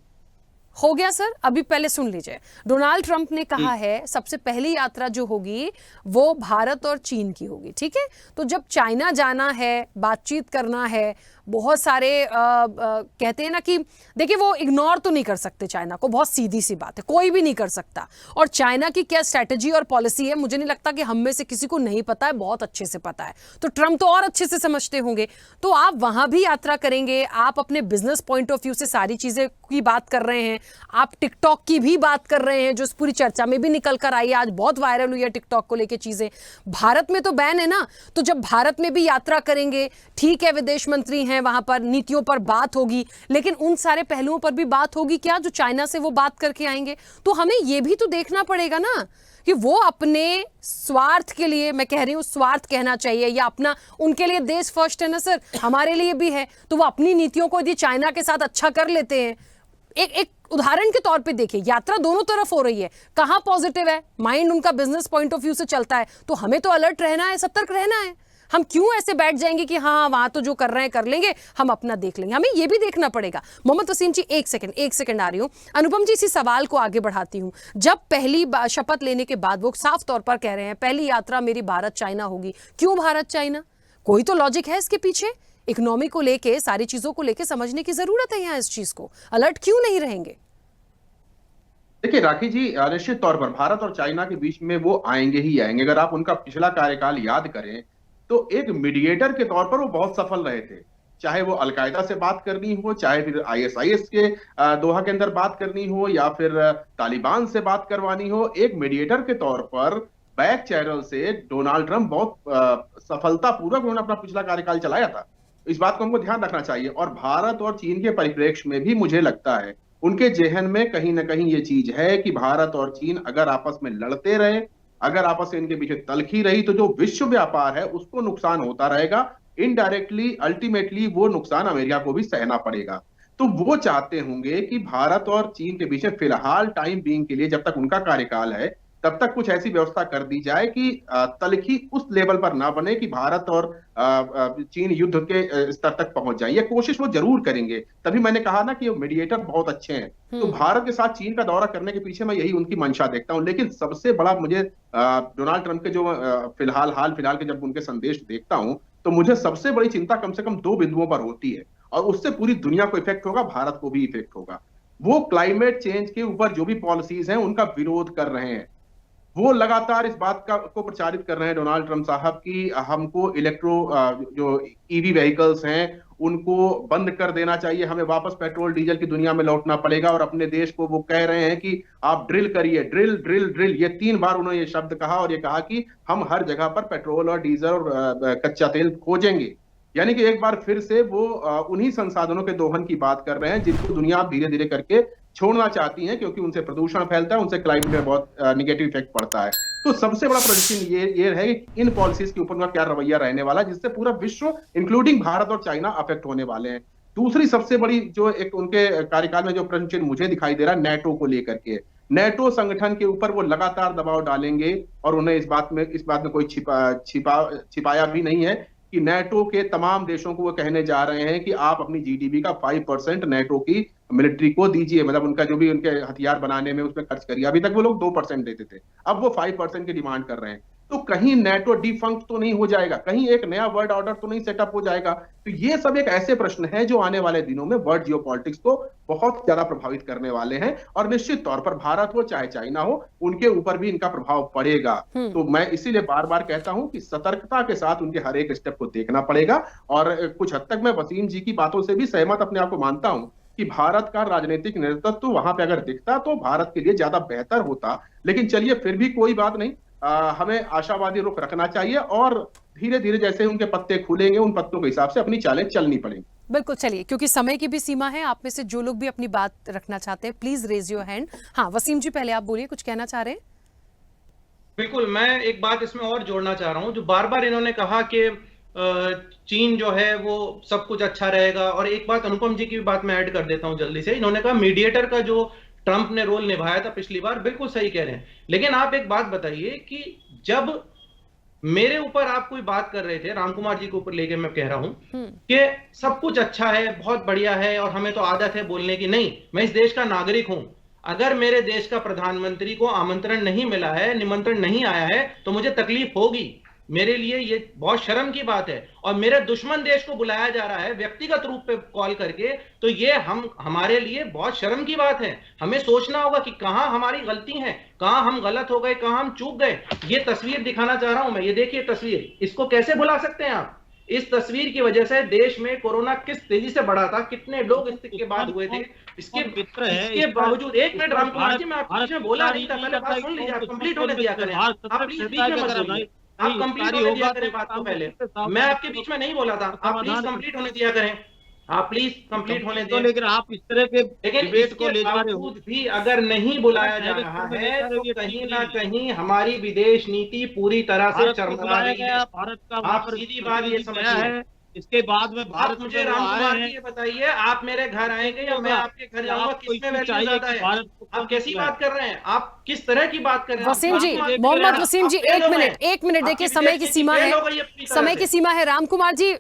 Speaker 1: हो गया सर, अभी पहले सुन लीजिए। डोनाल्ड ट्रंप ने कहा है सबसे पहली यात्रा जो होगी वो भारत और चीन की होगी, ठीक है? तो जब चाइना जाना है, बातचीत करना है,
Speaker 10: बहुत सारे कहते हैं ना कि देखिए वो इग्नोर तो नहीं कर सकते चाइना को, बहुत सीधी सी बात है, कोई भी नहीं कर सकता। और चाइना की क्या स्ट्रैटेजी और पॉलिसी है मुझे नहीं लगता कि हम में से किसी को नहीं पता है, बहुत अच्छे से पता है। तो ट्रंप तो और अच्छे से समझते होंगे। तो आप वहां भी यात्रा करेंगे, आप अपने बिजनेस पॉइंट ऑफ व्यू से सारी चीजें की बात कर रहे हैं, आप टिकटॉक की भी बात कर रहे हैं जो इस पूरी चर्चा में भी निकल कर आई है, आज बहुत वायरल हुई है टिकटॉक को लेके चीजें। भारत में तो बैन है ना, तो जब भारत में भी यात्रा करेंगे, ठीक है विदेश मंत्री हैं वहां पर, नीतियों पर बात होगी, लेकिन उन सारे पहलुओं पर भी बात होगी क्या जो चाइना से वो बात करके आएंगे। तो हमें ये भी तो देखना पड़ेगा ना कि वो अपने स्वार्थ के लिए, मैं कह रही हूं स्वार्थ कहना चाहिए, या अपना, उनके लिए देश फर्स्ट है ना सर, हमारे लिए भी है, तो वो अपनी नीतियों को यदि चाइना के साथ अच्छा कर लेते हैं, एक उदाहरण के तौर पे देखिए यात्रा दोनों तरफ हो रही है, कहां पॉजिटिव है, माइंड उनका बिजनेस पॉइंट ऑफ व्यू से चलता है, तो हमें तो अलर्ट रहना है, सतर्क रहना है। हम क्यों ऐसे बैठ जाएंगे कि हाँ वहां तो जो कर रहे हैं कर लेंगे, हम अपना देख लेंगे, हमें ये भी देखना पड़ेगा। मोहम्मद वसीम जी एक सेकंड आ रही हूं। अनुपम जी इसी सवाल को आगे बढ़ाती हूं। जब पहली शपथ लेने के बाद वो साफ तौर पर कह रहे हैं पहली यात्रा मेरी भारत चाइना होगी, क्यों भारत चाइना? कोई तो लॉजिक है इसके पीछे, इकोनॉमी को लेके, सारी चीजों को लेके समझने की जरूरत है यहाँ इस चीज को, अलर्ट क्यों नहीं रहेंगे?
Speaker 3: देखिए राखी जी, निश्चित तौर पर भारत और चाइना के बीच में वो आएंगे ही आएंगे। अगर आप उनका पिछला कार्यकाल याद करें तो एक मीडिएटर के तौर पर वो बहुत सफल रहे थे, चाहे वो अलकायदा से बात करनी हो, चाहे फिर आईएसआईएस के दोहा के अंदर बात करनी हो, या फिर तालिबान से बात करवानी हो, एक मीडिएटर के तौर पर बैक चैनल से डोनाल्ड ट्रंप बहुत सफलतापूर्वक उन्होंने अपना पिछला कार्यकाल चलाया था। इस बात को हमको ध्यान रखना चाहिए। और भारत और चीन के परिप्रेक्ष्य में भी मुझे लगता है उनके जेहन में कहीं ना कहीं ये चीज है कि भारत और चीन अगर आपस में लड़ते रहे, अगर आपस में इनके पीछे तलखी रही, तो जो विश्व व्यापार है उसको नुकसान होता रहेगा, इनडायरेक्टली अल्टीमेटली वो नुकसान अमेरिका को भी सहना पड़ेगा। तो वो चाहते होंगे कि भारत और चीन के बीच में फिलहाल टाइम बीइंग के लिए, जब तक उनका कार्यकाल है, तब तक कुछ ऐसी व्यवस्था कर दी जाए कि तलखी उस लेवल पर ना बने कि भारत और चीन युद्ध के स्तर तक पहुंच जाए। ये कोशिश वो जरूर करेंगे, तभी मैंने कहा ना कि वो मीडिएटर बहुत अच्छे हैं। तो भारत के साथ चीन का दौरा करने के पीछे मैं यही उनकी मंशा देखता हूं। लेकिन सबसे बड़ा मुझे डोनाल्ड ट्रंप के जो हाल फिलहाल के जब उनके संदेश देखता हूं, तो मुझे सबसे बड़ी चिंता कम से कम दो बिंदुओं पर होती है, और उससे पूरी दुनिया को इफेक्ट होगा, भारत को भी इफेक्ट होगा। वो क्लाइमेट चेंज के ऊपर जो भी पॉलिसीज हैं उनका विरोध कर रहे हैं। वो लगातार इस बात को प्रचारित कर रहे हैं डोनाल्ड ट्रंप साहब की हमको जो ईवी व्हीकल्स हैं उनको बंद कर देना चाहिए, हमें वापस पेट्रोल डीजल की दुनिया में लौटना पड़ेगा। और अपने देश को वो कह रहे हैं कि आप ड्रिल करिए, ड्रिल ड्रिल ड्रिल, ये 3 बार उन्होंने ये शब्द कहा, और ये कहा कि हम हर जगह पर पेट्रोल और डीजल और कच्चा तेल खोजेंगे। यानी कि एक बार फिर से वो उन्हीं संसाधनों के दोहन की बात कर रहे हैं जिनको दुनिया धीरे धीरे करके छोड़ना चाहती है, क्योंकि उनसे प्रदूषण फैलता है, उनसे क्लाइमेट में बहुत निगेटिव इफेक्ट पड़ता है। तो सबसे बड़ा प्रश्न ये है कि इन पॉलिसीज के ऊपर उनका क्या रवैया रहने वाला है, जिससे पूरा विश्व इंक्लूडिंग भारत और चाइना अफेक्ट होने वाले हैं। दूसरी सबसे बड़ी जो एक उनके कार्यकाल में जो प्रश्न चिन्ह मुझे दिखाई दे रहा है नेटो को लेकर के, नेटो संगठन के ऊपर वो लगातार दबाव डालेंगे, और उन्हें इस बात में कोई छिपाया भी नहीं है कि नेटो के तमाम देशों को वो कहने जा रहे हैं कि आप अपनी जीडीपी का 5% नेटो की मिलिट्री को दीजिए, मतलब उनका जो भी उनके हथियार बनाने में उसमें खर्च करिए। अभी तक वो लोग 2% देते थे, अब वो 5% की डिमांड कर रहे हैं। तो कहीं नेटो डिफंक्ट तो नहीं हो जाएगा, कहीं एक नया वर्ल्ड ऑर्डर तो नहीं सेटअप हो जाएगा। तो ये सब एक ऐसे प्रश्न है जो आने वाले दिनों में वर्ल्ड जियोपॉलिटिक्स को बहुत ज्यादा प्रभावित करने वाले हैं, और निश्चित तौर पर भारत हो चाहे चाइना हो, उनके ऊपर भी इनका प्रभाव पड़ेगा। तो मैं इसीलिए बार बार कहता हूं कि सतर्कता के साथ उनके हर एक स्टेप को देखना पड़ेगा। और कुछ हद तक मैं वसीम जी की बातों से भी सहमत अपने आप को मानता हूं कि भारत का राजनीतिक नेतृत्व वहां पे अगर दिखता तो भारत के लिए ज्यादा बेहतर होता। लेकिन चलिए फिर भी कोई बात नहीं, हमें आशावादी रुख रखना चाहिए, और धीरे धीरे जैसे उनके पत्ते खुलेंगे उन पत्तों के हिसाब से अपनी चालें चलनी पड़ेंगी।
Speaker 10: बिल्कुल, चलिए क्योंकि समय की भी सीमा है, आप में से जो लोग भी अपनी बात रखना चाहते हैं प्लीज रेज योर हैंड। हाँ वसीम जी पहले आप बोलिए, कुछ कहना चाह रहे हैं?
Speaker 9: बिल्कुल, मैं एक बात इसमें और जोड़ना चाह रहा हूं, जो बार बार इन्होंने कहा कि चीन जो है वो सब कुछ अच्छा रहेगा। और एक बात अनुपम जी की भी बात मैं ऐड कर देता हूं जल्दी से, इन्होंने कहा मीडिएटर का जो ट्रंप ने रोल निभाया था पिछली बार, बिल्कुल सही कह रहे हैं। लेकिन आप एक बात बताइए कि जब मेरे ऊपर आप कोई बात कर रहे थे, रामकुमार जी के ऊपर लेके मैं कह रहा हूं कि सब कुछ अच्छा है, बहुत बढ़िया है, और हमें तो आदत है बोलने की, नहीं मैं इस देश का नागरिक हूं, अगर मेरे देश का प्रधानमंत्री को आमंत्रण नहीं मिला है, निमंत्रण नहीं आया है, तो मुझे तकलीफ होगी। मेरे लिए ये बहुत शर्म की बात है। और मेरे दुश्मन देश को बुलाया जा रहा है व्यक्तिगत रूप पे कॉल करके, तो ये हमारे लिए बहुत शर्म की बात है। हमें सोचना होगा कि कहां हमारी गलती है, कहां हम गलत हो गए, कहां हम चूक गए। ये तस्वीर दिखाना चाह रहा हूं मैं, ये देखिए तस्वीर, इसको कैसे भुला सकते हैं आप? इस तस्वीर की वजह से देश में कोरोना किस तेजी से बढ़ा था, कितने लोग इसके बाद हुए थे। इसके बावजूद, एक मिनट राम कुमार जी, मैं आपके बीच में बोला नहीं था, पहले बात सुन लीजिए, आप कंप्लीट होने दिया करें, आप प्लीज बीच में मत बोलिए, आप कंप्लीट होने दिया करें बात को। पहले मैं आपके बीच में नहीं बोला था, आप प्लीज कंप्लीट होने दिया करें, आप प्लीज कंप्लीट होने दें।
Speaker 8: लेकिन आप इस तरह के
Speaker 9: डिबेट को ले जा रहे हो भी, अगर नहीं बुलाया जा रहा है तो कहीं ना कहीं हमारी विदेश नीति पूरी तरह से चरमरा रही है।
Speaker 8: भारत का
Speaker 9: आप सीधी बात ये समझिए।
Speaker 8: इसके बाद में भारत
Speaker 9: मुझे राम कुमार जी ये बताइए, आप मेरे घर आएंगे या मैं आपके घर जाऊंगा, किसमें वैल्यू ज्यादा है? आप कैसी बात कर रहे हैं? आप किस तरह की बात कर रहे हैं?
Speaker 10: वसीम जी, मोहम्मद वसीम जी, एक मिनट देखिए, समय की सीमा है, समय की सीमा है। राम कुमार जी,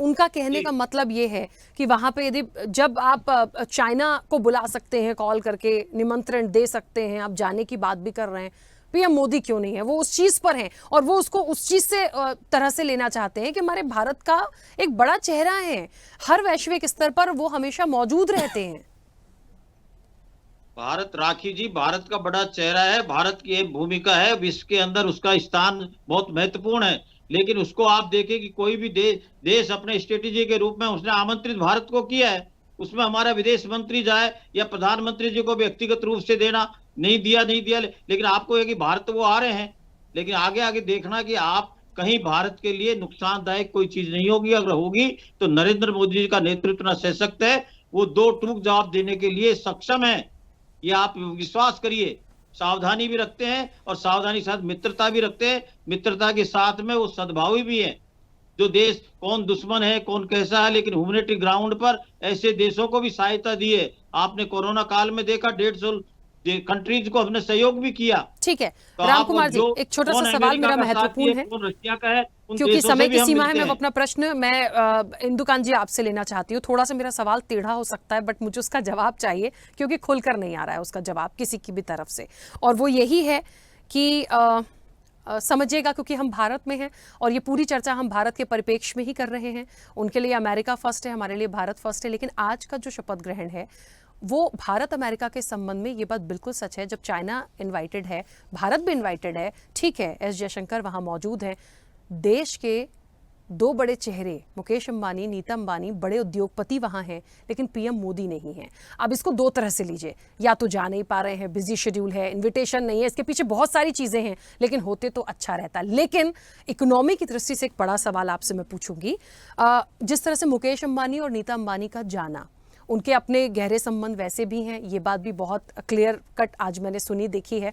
Speaker 10: उनका कहने का मतलब ये है कि वहां पे यदि जब आप चाइना को बुला सकते हैं, कॉल करके निमंत्रण दे सकते हैं, आप जाने की बात भी कर रहे हैं, पीएम मोदी क्यों नहीं है? वो उस चीज पर हैं और वो उसको उस चीज से तरह से लेना चाहते हैं कि हमारे भारत का एक बड़ा चेहरा है, हर वैश्विक स्तर पर वो हमेशा मौजूद रहते हैं।
Speaker 8: भारत, राखी जी, भारत का बड़ा चेहरा है, भारत की एक भूमिका है, विश्व के अंदर उसका स्थान बहुत महत्वपूर्ण है। लेकिन उसको आप देखें कि कोई भी देश अपने स्ट्रेटेजी के रूप में उसने आमंत्रित भारत को किया है, उसमें हमारा विदेश मंत्री जाए या प्रधानमंत्री जी को व्यक्तिगत रूप से देना, नहीं दिया। लेकिन आपको है कि भारत वो आ रहे हैं, लेकिन आगे देखना कि आप कहीं भारत के लिए नुकसानदायक कोई चीज नहीं होगी। अगर होगी तो नरेंद्र मोदी जी का नेतृत्व न सशक्त है, वो दो टूक जवाब देने के लिए सक्षम है, ये आप विश्वास करिए। सावधानी भी रखते हैं और सावधानी के साथ मित्रता भी रखते हैं, मित्रता के साथ में वो सद्भावी भी है। जो देश कौन दुश्मन है, कौन कैसा है, लेकिन ह्यूमैनिटी ग्राउंड पर ऐसे देशों को भी सहायता दी है। आपने कोरोना काल में देखा 150 कंट्रीज को हमने सहयोग भी किया।
Speaker 10: ठीक है
Speaker 8: तो
Speaker 10: राम कुमार जी, एक छोटा सा सवाल मेरा महत्वपूर्ण है,
Speaker 8: रशिया का है,
Speaker 10: क्योंकि समय की सीमा है। मैं अपना प्रश्न इंदुकान जी आपसे लेना चाहती हूँ। थोड़ा सा मेरा सवाल टेढ़ा हो सकता है, बट मुझे उसका जवाब चाहिए, क्योंकि खुलकर नहीं आ रहा है उसका जवाब किसी की भी तरफ से। और वो यही है कि समझिएगा, क्योंकि हम भारत में हैं और ये पूरी चर्चा हम भारत के परिप्रेक्ष्य में ही कर रहे हैं। उनके लिए अमेरिका फर्स्ट है, हमारे लिए भारत फर्स्ट है। लेकिन आज का जो शपथ ग्रहण है वो भारत अमेरिका के संबंध में, ये बात बिल्कुल सच है। जब चाइना इनवाइटेड है, भारत भी इनवाइटेड है, ठीक है, एस जयशंकर वहाँ मौजूद हैं। देश के दो बड़े चेहरे मुकेश अंबानी, नीता अंबानी, बड़े उद्योगपति वहाँ हैं, लेकिन पीएम मोदी नहीं है। अब इसको दो तरह से लीजिए, या तो जा नहीं पा रहे हैं, बिजी शेड्यूल है, इनविटेशन नहीं है, इसके पीछे बहुत सारी चीज़ें हैं, लेकिन होते तो अच्छा रहता। लेकिन इकोनॉमी की दृष्टि से एक बड़ा सवाल आपसे मैं पूछूंगी, जिस तरह से मुकेश अंबानी और नीता अंबानी का जाना, उनके अपने गहरे संबंध वैसे भी हैं, ये बात भी बहुत क्लियर कट आज मैंने सुनी देखी है।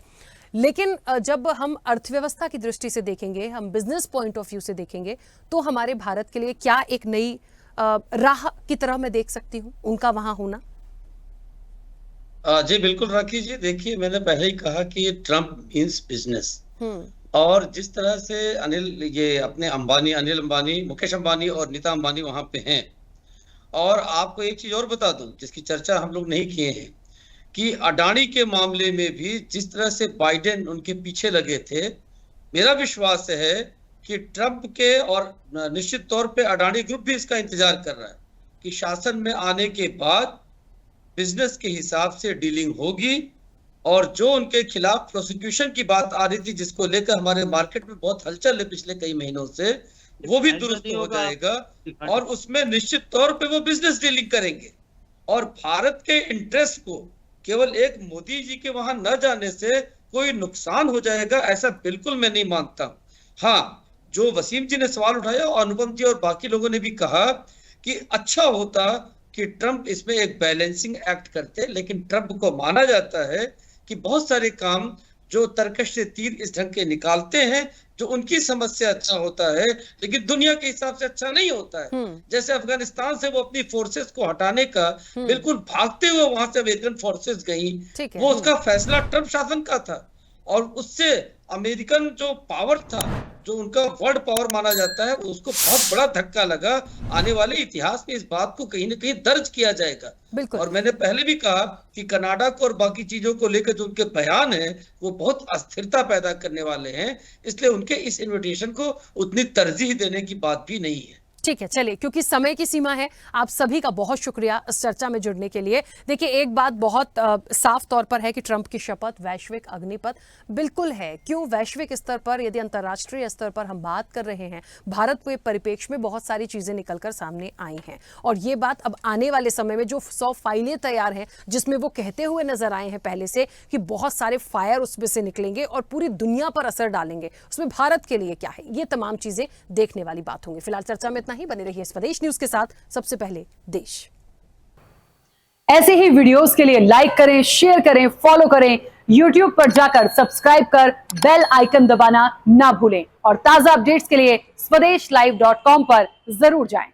Speaker 10: लेकिन जब हम अर्थव्यवस्था की दृष्टि से देखेंगे, हम बिजनेस पॉइंट ऑफ व्यू से देखेंगे, तो हमारे भारत के लिए क्या एक नई राह की तरह मैं देख सकती हूँ उनका वहां होना?
Speaker 6: जी बिल्कुल राखी जी, देखिए मैंने पहले ही कहा कि ट्रम्प मीन्स बिजनेस। और जिस तरह से अनिल अंबानी, मुकेश अंबानी और नीता अंबानी वहां पे हैं। और आपको एक चीज और बता दूं जिसकी चर्चा हम लोग नहीं किए हैं, कि अडानी के मामले में भी जिस तरह से बाइडेन उनके पीछे लगे थे, मेरा विश्वास है कि ट्रंप के और निश्चित तौर पे अडानी ग्रुप भी इसका इंतजार कर रहा है कि शासन में आने के बाद बिजनेस के हिसाब से डीलिंग होगी। और जो उनके खिलाफ प्रोसिक्यूशन की बात आ रही थी, जिसको लेकर हमारे मार्केट में बहुत हलचल है पिछले कई महीनों से, वो भी दुरुस्त हो जाएगा और उसमें निश्चित तौर पे वो बिजनेस डीलिंग करेंगे। और भारत के इंटरेस्ट को केवल एक मोदी जी के वहां न जाने से कोई नुकसान हो जाएगा, ऐसा बिल्कुल मैं नहीं मानता। हाँ, जो वसीम जी ने सवाल उठाया और अनुपम जी और बाकी लोगों ने भी कहा कि अच्छा होता कि ट्रंप इसमें एक बैलेंसिंग एक्ट करते, लेकिन ट्रंप को माना जाता है कि बहुत सारे काम जो तर्कश से तीर इस ढंग के निकालते हैं, जो उनकी समझ से अच्छा होता है, लेकिन दुनिया के हिसाब से अच्छा नहीं होता है। जैसे अफगानिस्तान से वो अपनी फोर्सेस को हटाने का बिल्कुल भागते हुए वहां से अमेरिकन फोर्सेस गई, वो उसका फैसला ट्रंप शासन का था। और उससे अमेरिकन जो पावर था जो उनका वर्ल्ड पावर माना जाता है, उसको बहुत बड़ा धक्का लगा। आने वाले इतिहास में इस बात को कहीं ना कहीं दर्ज किया जाएगा।
Speaker 10: बिल्कुल।
Speaker 6: और मैंने पहले भी कहा कि कनाडा को और बाकी चीजों को लेकर जो उनके बयान है वो बहुत अस्थिरता पैदा करने वाले हैं, इसलिए उनके इस इन्विटेशन को उतनी तरजीह देने की बात भी नहीं है।
Speaker 10: ठीक है, चलिए, क्योंकि समय की सीमा है, आप सभी का बहुत शुक्रिया इस चर्चा में जुड़ने के लिए। देखिए, एक बात बहुत साफ तौर पर है कि ट्रंप की शपथ वैश्विक अग्निपथ बिल्कुल है। क्यों? वैश्विक स्तर पर, यदि अंतर्राष्ट्रीय स्तर पर हम बात कर रहे हैं, भारत के परिप्रेक्ष्य में बहुत सारी चीजें निकलकर सामने आई हैं, और ये बात अब आने वाले समय में जो 100 फाइलें तैयार हैं, जिसमें वो कहते हुए नजर आए हैं पहले से कि बहुत सारे फायर उसमें से निकलेंगे और पूरी दुनिया पर असर डालेंगे, उसमें भारत के लिए क्या है, ये तमाम चीजें देखने वाली बात होंगी। फिलहाल चर्चा में ही बने रहिए स्वदेश न्यूज के साथ। सबसे पहले देश। ऐसे ही वीडियोस के लिए लाइक करें, शेयर करें, फॉलो करें। YouTube पर जाकर सब्सक्राइब कर बेल आइकन दबाना ना भूलें और ताजा अपडेट्स के लिए swedeshlive.com पर जरूर जाएं।